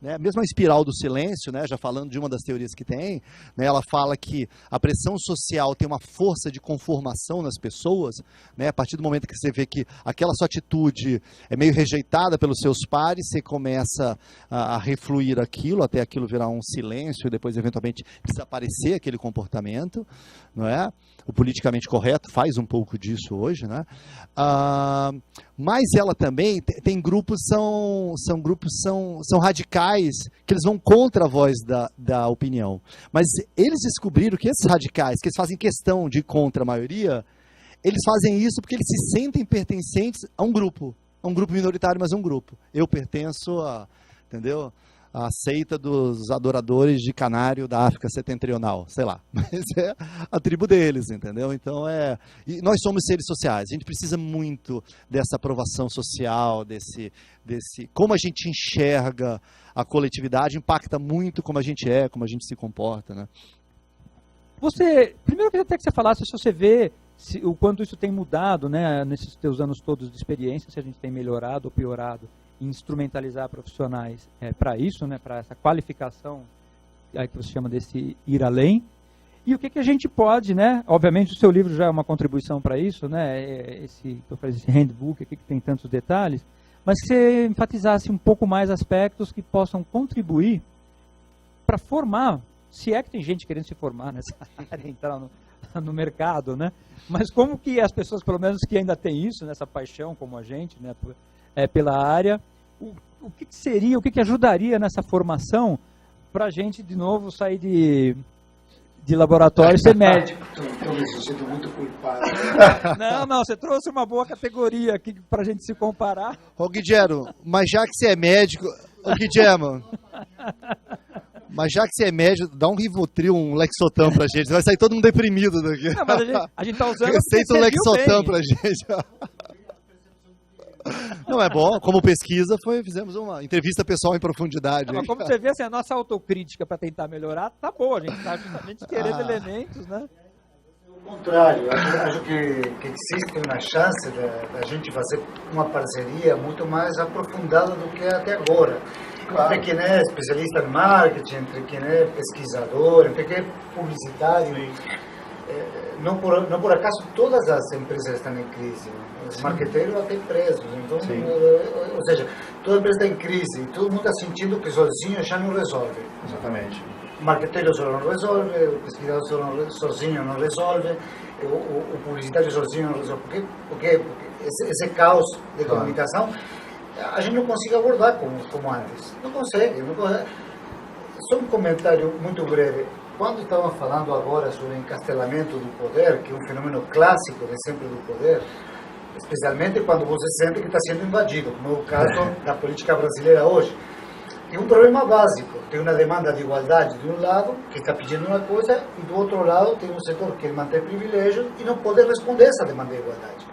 Né? Mesmo a espiral do silêncio, né? Já falando de uma das teorias que tem, né? Ela fala que a pressão social tem uma força de conformação nas pessoas, né? A partir do momento que você vê que aquela sua atitude é meio rejeitada pelos seus pares, você começa a refluir aquilo, até aquilo virar um silêncio e depois eventualmente desaparecer aquele comportamento, não é? O politicamente correto faz um pouco disso hoje, né? Mas ela também tem grupos, são radicais, que eles vão contra a voz da opinião. Mas eles descobriram que esses radicais, que eles fazem questão de ir contra a maioria, eles fazem isso porque eles se sentem pertencentes a um grupo minoritário, mas um grupo. Eu pertenço entendeu? A seita dos adoradores de canário da África Setentrional, sei lá, mas é a tribo deles, entendeu? Então e nós somos seres sociais, a gente precisa muito dessa aprovação social, desse como a gente enxerga a coletividade, impacta muito como a gente se comporta, né? Primeiro eu queria até que você falasse se você vê o quanto isso tem mudado, né, nesses teus anos todos de experiência, se a gente tem melhorado ou piorado em instrumentalizar profissionais para isso, né, para essa qualificação que você chama desse ir além, e o que a gente pode, né, obviamente o seu livro já é uma contribuição para isso, né, esse handbook aqui que tem tantos detalhes, mas que você enfatizasse um pouco mais aspectos que possam contribuir para formar, se é que tem gente querendo se formar nessa área, entrar no mercado, né, mas como que as pessoas, pelo menos que ainda têm isso, nessa paixão como a gente, né, pela área, que seria, o que ajudaria nessa formação para a gente, de novo, sair de laboratório e ser médico? Estou me sentindo muito culpado. Não, você trouxe uma boa categoria aqui para a gente se comparar. Ô, Guilherme, mas já que você é médico... Ô, Guilherme, mas já que você é médico, dá um Rivotril, um Lexotan pra gente. Vai sair todo mundo deprimido daqui. Não, mas a gente tá usando... Receita um Lexotan pra gente. Não, é bom. Como pesquisa, fizemos uma entrevista pessoal em profundidade. Não, mas como você vê, assim, a nossa autocrítica para tentar melhorar tá boa. A gente está justamente querendo elementos, né? Ao contrário, acho que existe uma chance da gente fazer uma parceria muito mais aprofundada do que até agora. Entre quem é especialista em marketing, entre quem é pesquisador, entre quem é publicitário. Não por acaso todas as empresas estão em crise. Os marqueteiros até presos. Então, ou seja, toda empresa está em crise e todo mundo está sentindo que sozinho já não resolve. Exatamente. O marqueteiro só não resolve, o pesquisador sozinho não resolve, o publicitário sozinho não resolve. Porque esse caos de comunicação a gente não consegue abordar como antes. Não consegue. Só um comentário muito breve. Quando estavam falando agora sobre encastelamento do poder, que é um fenômeno clássico de sempre do poder, especialmente quando você sente que está sendo invadido, como é o caso da política brasileira hoje. Tem um problema básico, tem uma demanda de igualdade de um lado, que está pedindo uma coisa, e do outro lado tem um setor que quer manter privilégios e não pode responder essa demanda de igualdade.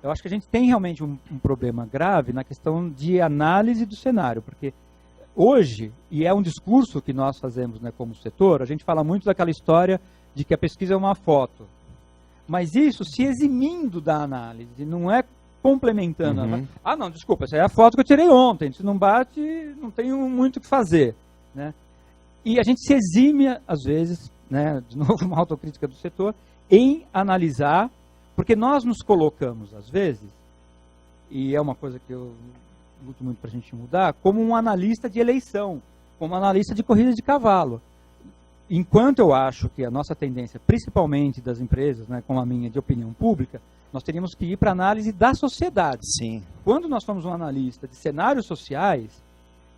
Eu acho que a gente tem realmente um problema grave na questão de análise do cenário, porque hoje, e é um discurso que nós fazemos, né, como setor, a gente fala muito daquela história de que a pesquisa é uma foto, mas isso se eximindo da análise, não é complementando. Ah, não, desculpa, essa é a foto que eu tirei ontem, se não bate, não tenho muito o que fazer, né? E a gente se exime, às vezes, né, de novo uma autocrítica do setor, em analisar, porque nós nos colocamos, às vezes, e é uma coisa que eu luto muito para a gente mudar, como um analista de eleição, como um analista de corrida de cavalo. Enquanto eu acho que a nossa tendência, principalmente das empresas, né, como a minha, de opinião pública, nós teríamos que ir para a análise da sociedade. Sim. Quando nós somos um analista de cenários sociais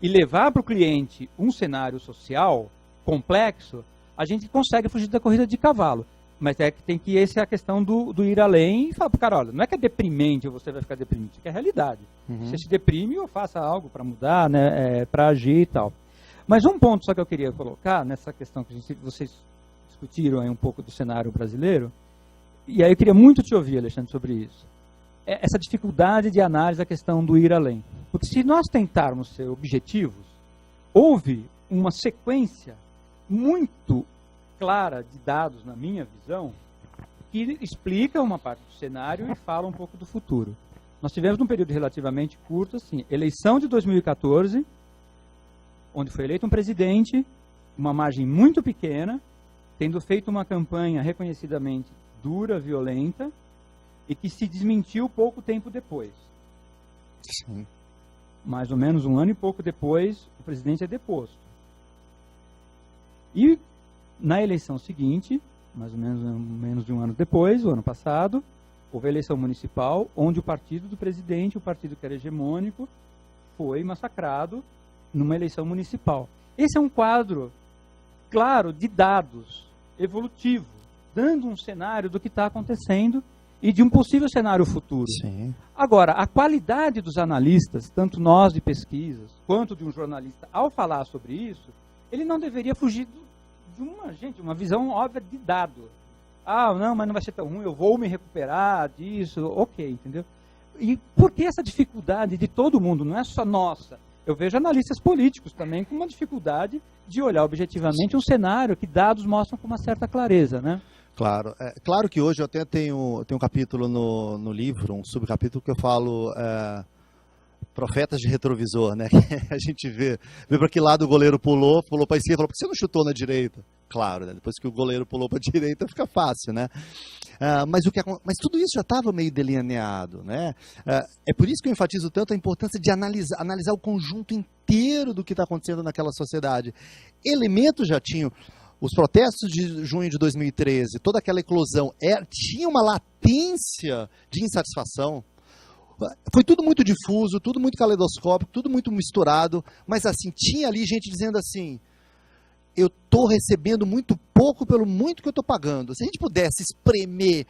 e levar para o cliente um cenário social complexo, a gente consegue fugir da corrida de cavalo. Mas é que tem que essa é a questão do ir além e falar para o cara, olha, não é que é deprimente ou você vai ficar deprimido, isso é a realidade. Você se deprime ou faça algo para mudar, né, para agir e tal. Mas um ponto só que eu queria colocar nessa questão que vocês discutiram aí um pouco do cenário brasileiro, e aí eu queria muito te ouvir, Alexandre, sobre isso. Essa dificuldade de análise da questão do ir além. Porque se nós tentarmos ser objetivos, houve uma sequência muito clara de dados, na minha visão, que explica uma parte do cenário e fala um pouco do futuro. Nós tivemos num período relativamente curto, assim, eleição de 2014, onde foi eleito um presidente, uma margem muito pequena, tendo feito uma campanha reconhecidamente dura, violenta, e que se desmentiu pouco tempo depois. Sim. Mais ou menos um ano e pouco depois, o presidente é deposto. E na eleição seguinte, mais ou menos de um ano depois, o ano passado, houve a eleição municipal, onde o partido do presidente, o partido que era hegemônico, foi massacrado numa eleição municipal. Esse é um quadro, claro, de dados, evolutivo, dando um cenário do que está acontecendo e de um possível cenário futuro. Sim. Agora, a qualidade dos analistas, tanto nós de pesquisas, quanto de um jornalista, ao falar sobre isso, ele não deveria fugir de uma visão óbvia de dado. Ah, não, mas não vai ser tão ruim, eu vou me recuperar disso, ok, entendeu? E por que essa dificuldade de todo mundo, não é só nossa? Eu vejo analistas políticos também com uma dificuldade de olhar objetivamente um cenário que dados mostram com uma certa clareza, né? Claro. Claro que hoje eu até tenho um capítulo no livro, um subcapítulo que eu falo profetas de retrovisor, né? A gente vê para que lado o goleiro pulou para a esquerda, falou, por que você não chutou na direita? Claro, né? Depois que o goleiro pulou para a direita fica fácil, né? Mas tudo isso já estava meio delineado, né? É por isso que eu enfatizo tanto a importância de analisar o conjunto inteiro do que está acontecendo naquela sociedade. Elementos já tinham. Os protestos de junho de 2013, toda aquela eclosão, tinha uma latência de insatisfação. Foi tudo muito difuso, tudo muito caleidoscópico, tudo muito misturado, mas assim, tinha ali gente dizendo assim, eu estou recebendo muito pouco pelo muito que eu estou pagando. Se a gente pudesse espremer,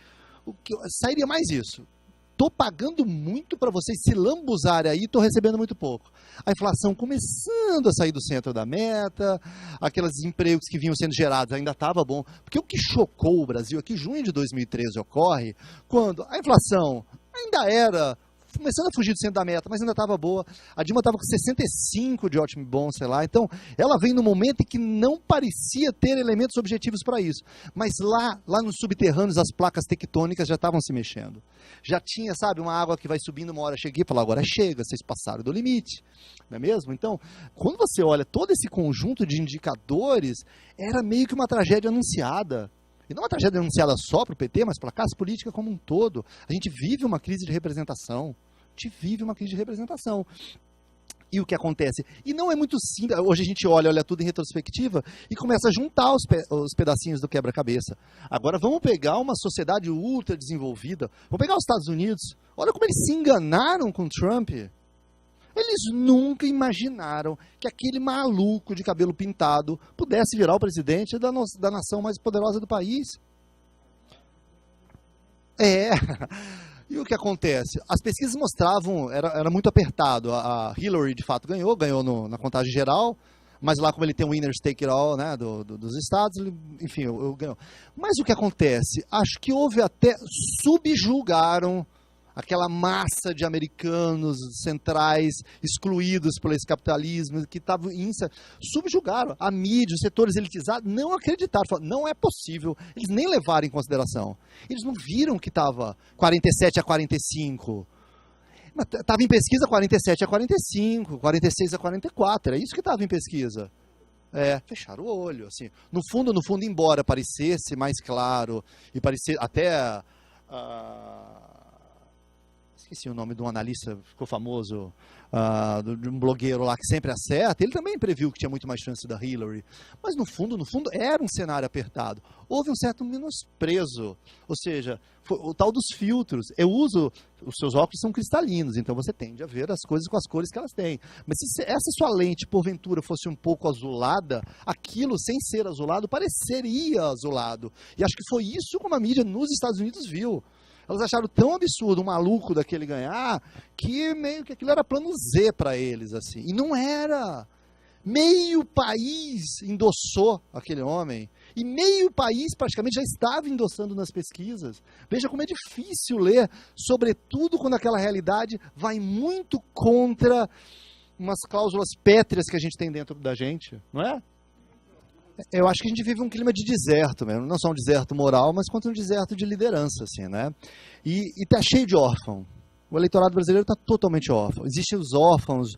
sairia mais isso. Estou pagando muito para vocês se lambuzarem aí, estou recebendo muito pouco. A inflação começando a sair do centro da meta, aqueles empregos que vinham sendo gerados ainda estava bom. Porque o que chocou o Brasil é que junho de 2013 ocorre quando a inflação ainda era começando a fugir do centro da meta, mas ainda estava boa. A Dilma estava com 65 de ótimo bom, sei lá. Então, ela vem no momento em que não parecia ter elementos objetivos para isso. Mas lá nos subterrâneos, as placas tectônicas já estavam se mexendo. Já tinha, sabe, uma água que vai subindo, uma hora cheguei e falou, agora chega, vocês passaram do limite. Não é mesmo? Então, quando você olha todo esse conjunto de indicadores, era meio que uma tragédia anunciada. E não uma tragédia anunciada só para o PT, mas para a classe política como um todo. A gente vive uma crise de representação. E o que acontece? E não é muito simples. Hoje a gente olha tudo em retrospectiva e começa a juntar os pedacinhos do quebra-cabeça. Agora vamos pegar uma sociedade ultra desenvolvida. Vamos pegar os Estados Unidos. Olha como eles se enganaram com Trump. Eles nunca imaginaram que aquele maluco de cabelo pintado pudesse virar o presidente da nação mais poderosa do país. E o que acontece? As pesquisas mostravam, era muito apertado. A Hillary, de fato, ganhou na contagem geral, mas lá como ele tem o winner take it all, né, dos estados, enfim, eu ganhou. Mas o que acontece? Acho que houve até, subjugaram aquela massa de americanos centrais excluídos por esse capitalismo, que estavam subjugaram a mídia, os setores elitizados, não acreditaram, falaram, não é possível, eles nem levaram em consideração. Eles não viram que estava 47-45, estava em pesquisa 47-45, 46-44, era isso que estava em pesquisa. Fecharam o olho, assim. No fundo, embora parecesse mais claro, e parecia até... esqueci o nome de um analista, ficou famoso, de um blogueiro lá que sempre acerta, ele também previu que tinha muito mais chance da Hillary. Mas no fundo, era um cenário apertado. Houve um certo menosprezo, ou seja, o tal dos filtros. Os seus óculos são cristalinos, então você tende a ver as coisas com as cores que elas têm. Mas se essa sua lente, porventura, fosse um pouco azulada, aquilo, sem ser azulado, pareceria azulado. E acho que foi isso como a mídia nos Estados Unidos viu. Elas acharam tão absurdo um maluco daquele ganhar, que meio que aquilo era plano Z para eles, assim. E não era. Meio país endossou aquele homem. E meio país praticamente já estava endossando nas pesquisas. Veja como é difícil ler, sobretudo quando aquela realidade vai muito contra umas cláusulas pétreas que a gente tem dentro da gente, não é? Eu acho que a gente vive um clima de deserto mesmo, não só um deserto moral, mas quanto um deserto de liderança, assim, né? E tá cheio de órfão. O eleitorado brasileiro está totalmente órfão. Existem os órfãos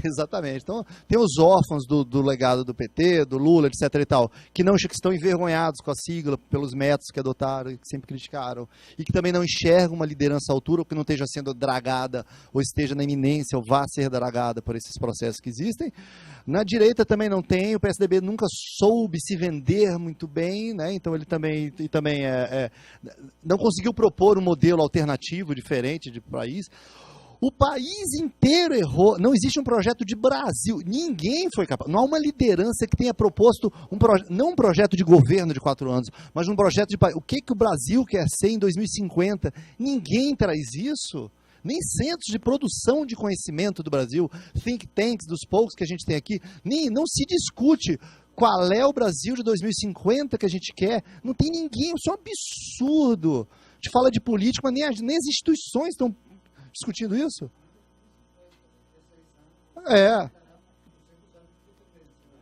exatamente. Então, tem os órfãos do legado do PT, do Lula, etc. e tal, que estão envergonhados com a sigla, pelos métodos que adotaram e que sempre criticaram, e que também não enxergam uma liderança à altura, ou que não esteja sendo dragada, ou esteja na iminência, ou vá ser dragada por esses processos que existem. Na direita também não tem, o PSDB nunca soube se vender muito bem, né? Então ele também não conseguiu propor um modelo alternativo, diferente de país. O país inteiro errou. Não existe um projeto de Brasil. Ninguém foi capaz. Não há uma liderança que tenha proposto não um projeto de governo de 4 anos, mas um projeto de país. O que o Brasil quer ser em 2050? Ninguém traz isso. Nem centros de produção de conhecimento do Brasil, think tanks, dos poucos que a gente tem aqui, não se discute qual é o Brasil de 2050 que a gente quer. Não tem ninguém. Isso é um absurdo. A gente fala de política, mas nem as instituições estão discutindo isso?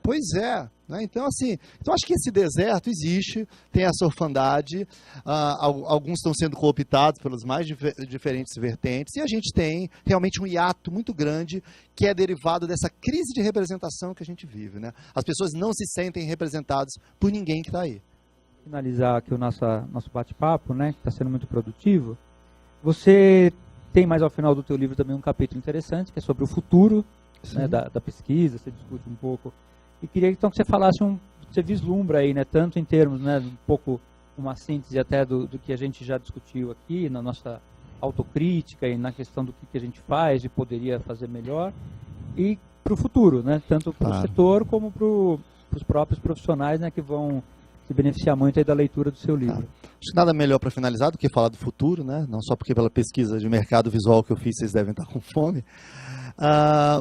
Pois é. Né? Então, assim, acho que esse deserto existe, tem essa orfandade, alguns estão sendo cooptados pelas mais diferentes vertentes, e a gente tem realmente um hiato muito grande que é derivado dessa crise de representação que a gente vive. Né? As pessoas não se sentem representadas por ninguém que está aí. Finalizar aqui o nosso bate-papo, né, que está sendo muito produtivo. Você tem mais ao final do teu livro também um capítulo interessante, que é sobre o futuro, né, da pesquisa, você discute um pouco. E queria então que você falasse, você vislumbra aí, né, tanto em termos, né, um pouco uma síntese até do que a gente já discutiu aqui, na nossa autocrítica e na questão do que a gente faz e poderia fazer melhor, e para o futuro, né? Tanto para o setor como para os próprios profissionais, né, que vão se beneficiar muito aí da leitura do seu livro. Acho que nada melhor para finalizar do que falar do futuro, né? Não só porque pela pesquisa de mercado visual que eu fiz, vocês devem estar com fome.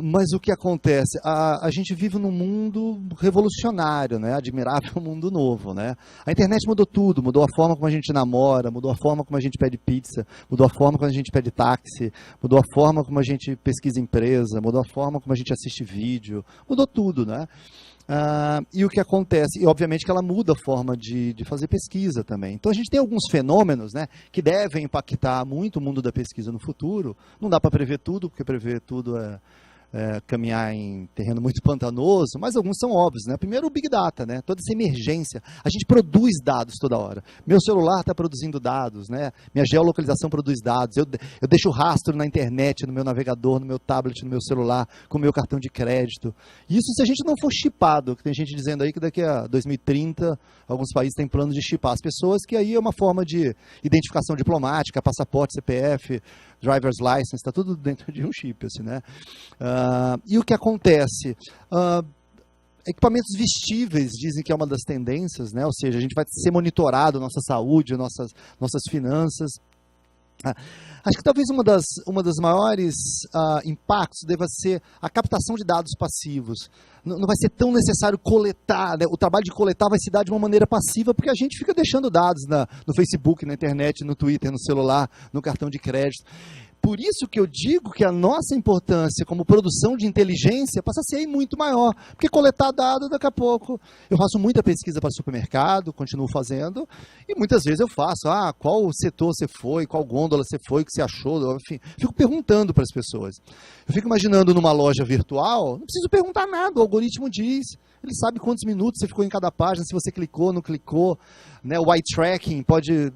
Mas o que acontece? A gente vive num mundo revolucionário, né? Admirável mundo novo, né? A internet mudou tudo, mudou a forma como a gente namora, mudou a forma como a gente pede pizza, mudou a forma como a gente pede táxi, mudou a forma como a gente pesquisa empresa, mudou a forma como a gente assiste vídeo, mudou tudo, né? E o que acontece? E obviamente que ela muda a forma de fazer pesquisa também. Então a gente tem alguns fenômenos, né, que devem impactar muito o mundo da pesquisa no futuro. Não dá para prever tudo, porque prever tudo é caminhar em terreno muito pantanoso, mas alguns são óbvios, né? Primeiro o Big Data, né? Toda essa emergência. A gente produz dados toda hora. Meu celular está produzindo dados, né? Minha geolocalização produz dados. Eu deixo rastro na internet, no meu navegador, no meu tablet, no meu celular, com o meu cartão de crédito. Isso se a gente não for chipado, que tem gente dizendo aí que daqui a 2030 alguns países têm planos de chipar as pessoas, que aí é uma forma de identificação diplomática, passaporte, CPF, driver's license, está tudo dentro de um chip, assim, né? E o que acontece? Equipamentos vestíveis dizem que é uma das tendências, né? Ou seja, a gente vai ser monitorado, nossa saúde, nossas finanças. Acho que talvez uma das maiores impactos deva ser a captação de dados passivos. Não vai ser tão necessário coletar, né? O trabalho de coletar vai se dar de uma maneira passiva, porque a gente fica deixando dados no Facebook, na internet, no Twitter, no celular, no cartão de crédito. Por isso que eu digo que a nossa importância como produção de inteligência passa a ser muito maior, porque coletar dados daqui a pouco, eu faço muita pesquisa para supermercado, continuo fazendo, e muitas vezes eu faço, qual setor você foi, qual gôndola você foi, o que você achou, enfim, fico perguntando para as pessoas. Eu fico imaginando numa loja virtual, não preciso perguntar nada, o algoritmo diz, ele sabe quantos minutos você ficou em cada página, se você clicou, não clicou, né, o eye tracking pode...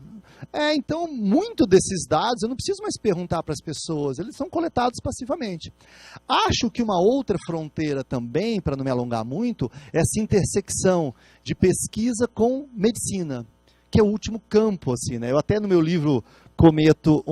Então, muito desses dados eu não preciso mais perguntar para as pessoas, eles são coletados passivamente. Acho que uma outra fronteira também, para não me alongar muito, é essa intersecção de pesquisa com medicina, que é o último campo, assim, né? Eu até no meu livro cometo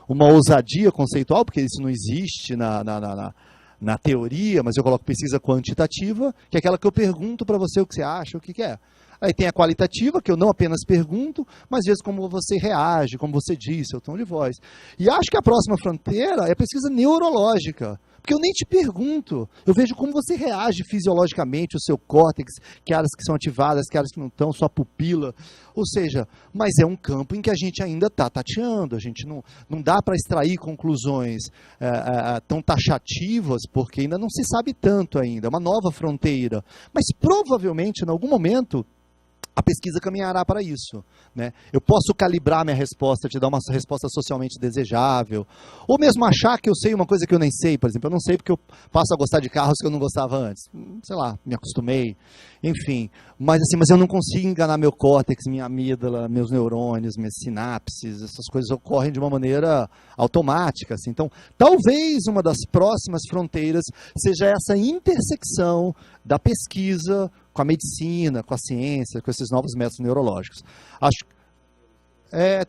uma ousadia conceitual, porque isso não existe na teoria, mas eu coloco pesquisa quantitativa, que é aquela que eu pergunto para você o que você acha, o que é. Aí tem a qualitativa, que eu não apenas pergunto, mas às vezes como você reage, como você diz, seu tom de voz. E acho que a próxima fronteira é a pesquisa neurológica, porque eu nem te pergunto, eu vejo como você reage fisiologicamente, o seu córtex, que áreas que são ativadas, que áreas que não estão, sua pupila, ou seja, mas é um campo em que a gente ainda está tateando, a gente não dá para extrair conclusões tão taxativas, porque ainda não se sabe tanto ainda, é uma nova fronteira, mas provavelmente em algum momento a pesquisa caminhará para isso, né? Eu posso calibrar minha resposta, te dar uma resposta socialmente desejável, ou mesmo achar que eu sei uma coisa que eu nem sei, por exemplo, eu não sei porque eu passo a gostar de carros que eu não gostava antes, sei lá, me acostumei, enfim, mas eu não consigo enganar meu córtex, minha amígdala, meus neurônios, minhas sinapses, essas coisas ocorrem de uma maneira automática, assim. Então, talvez uma das próximas fronteiras seja essa intersecção da pesquisa com a medicina, com a ciência, com esses novos métodos neurológicos.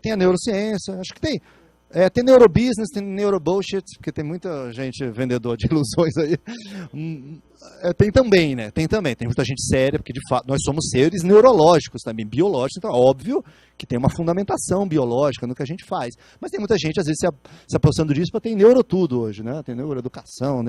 Tem a neurociência, acho que tem. Tem neurobusiness, tem neurobullshit, porque tem muita gente vendedor de ilusões aí. Tem também, né? Tem muita gente séria, porque de fato nós somos seres neurológicos também, biológicos, então é óbvio que tem uma fundamentação biológica no que a gente faz. Mas tem muita gente, às vezes, se apostando disso, porque tem neurotudo hoje, né? Tem neuroeducação,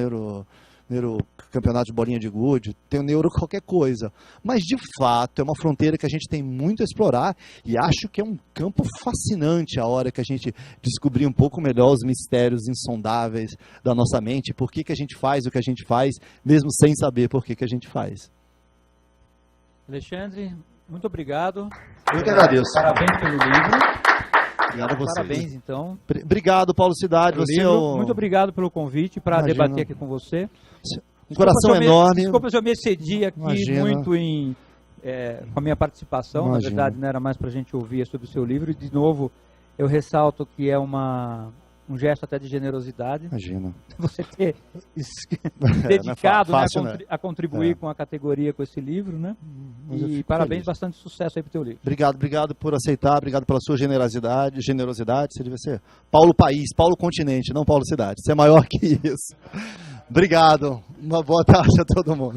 neurocampeonato de bolinha de gude, tem o neuro qualquer coisa. Mas, de fato, é uma fronteira que a gente tem muito a explorar e acho que é um campo fascinante a hora que a gente descobrir um pouco melhor os mistérios insondáveis da nossa mente, por que a gente faz o que a gente faz, mesmo sem saber por que a gente faz. Alexandre, muito obrigado. Eu que agradeço. Parabéns pelo livro. Obrigado a você. Parabéns, então. Obrigado, Paulo Cidade. Muito obrigado pelo convite para debater aqui com você. Um coração enorme. Desculpa se eu me excedi aqui muito com a minha participação. Imagina. Na verdade, não era mais para a gente ouvir sobre o seu livro. E, de novo, eu ressalto que é uma um gesto até de generosidade. Imagina. Você ter dedicado, não é fácil, né, a contribuir com a categoria, com esse livro, né? E parabéns, bastante sucesso aí pro teu livro. Obrigado por aceitar, obrigado pela sua generosidade. Você devia ser Paulo País, Paulo Continente, não Paulo Cidade. Você é maior que isso. Obrigado. Uma boa tarde a todo mundo.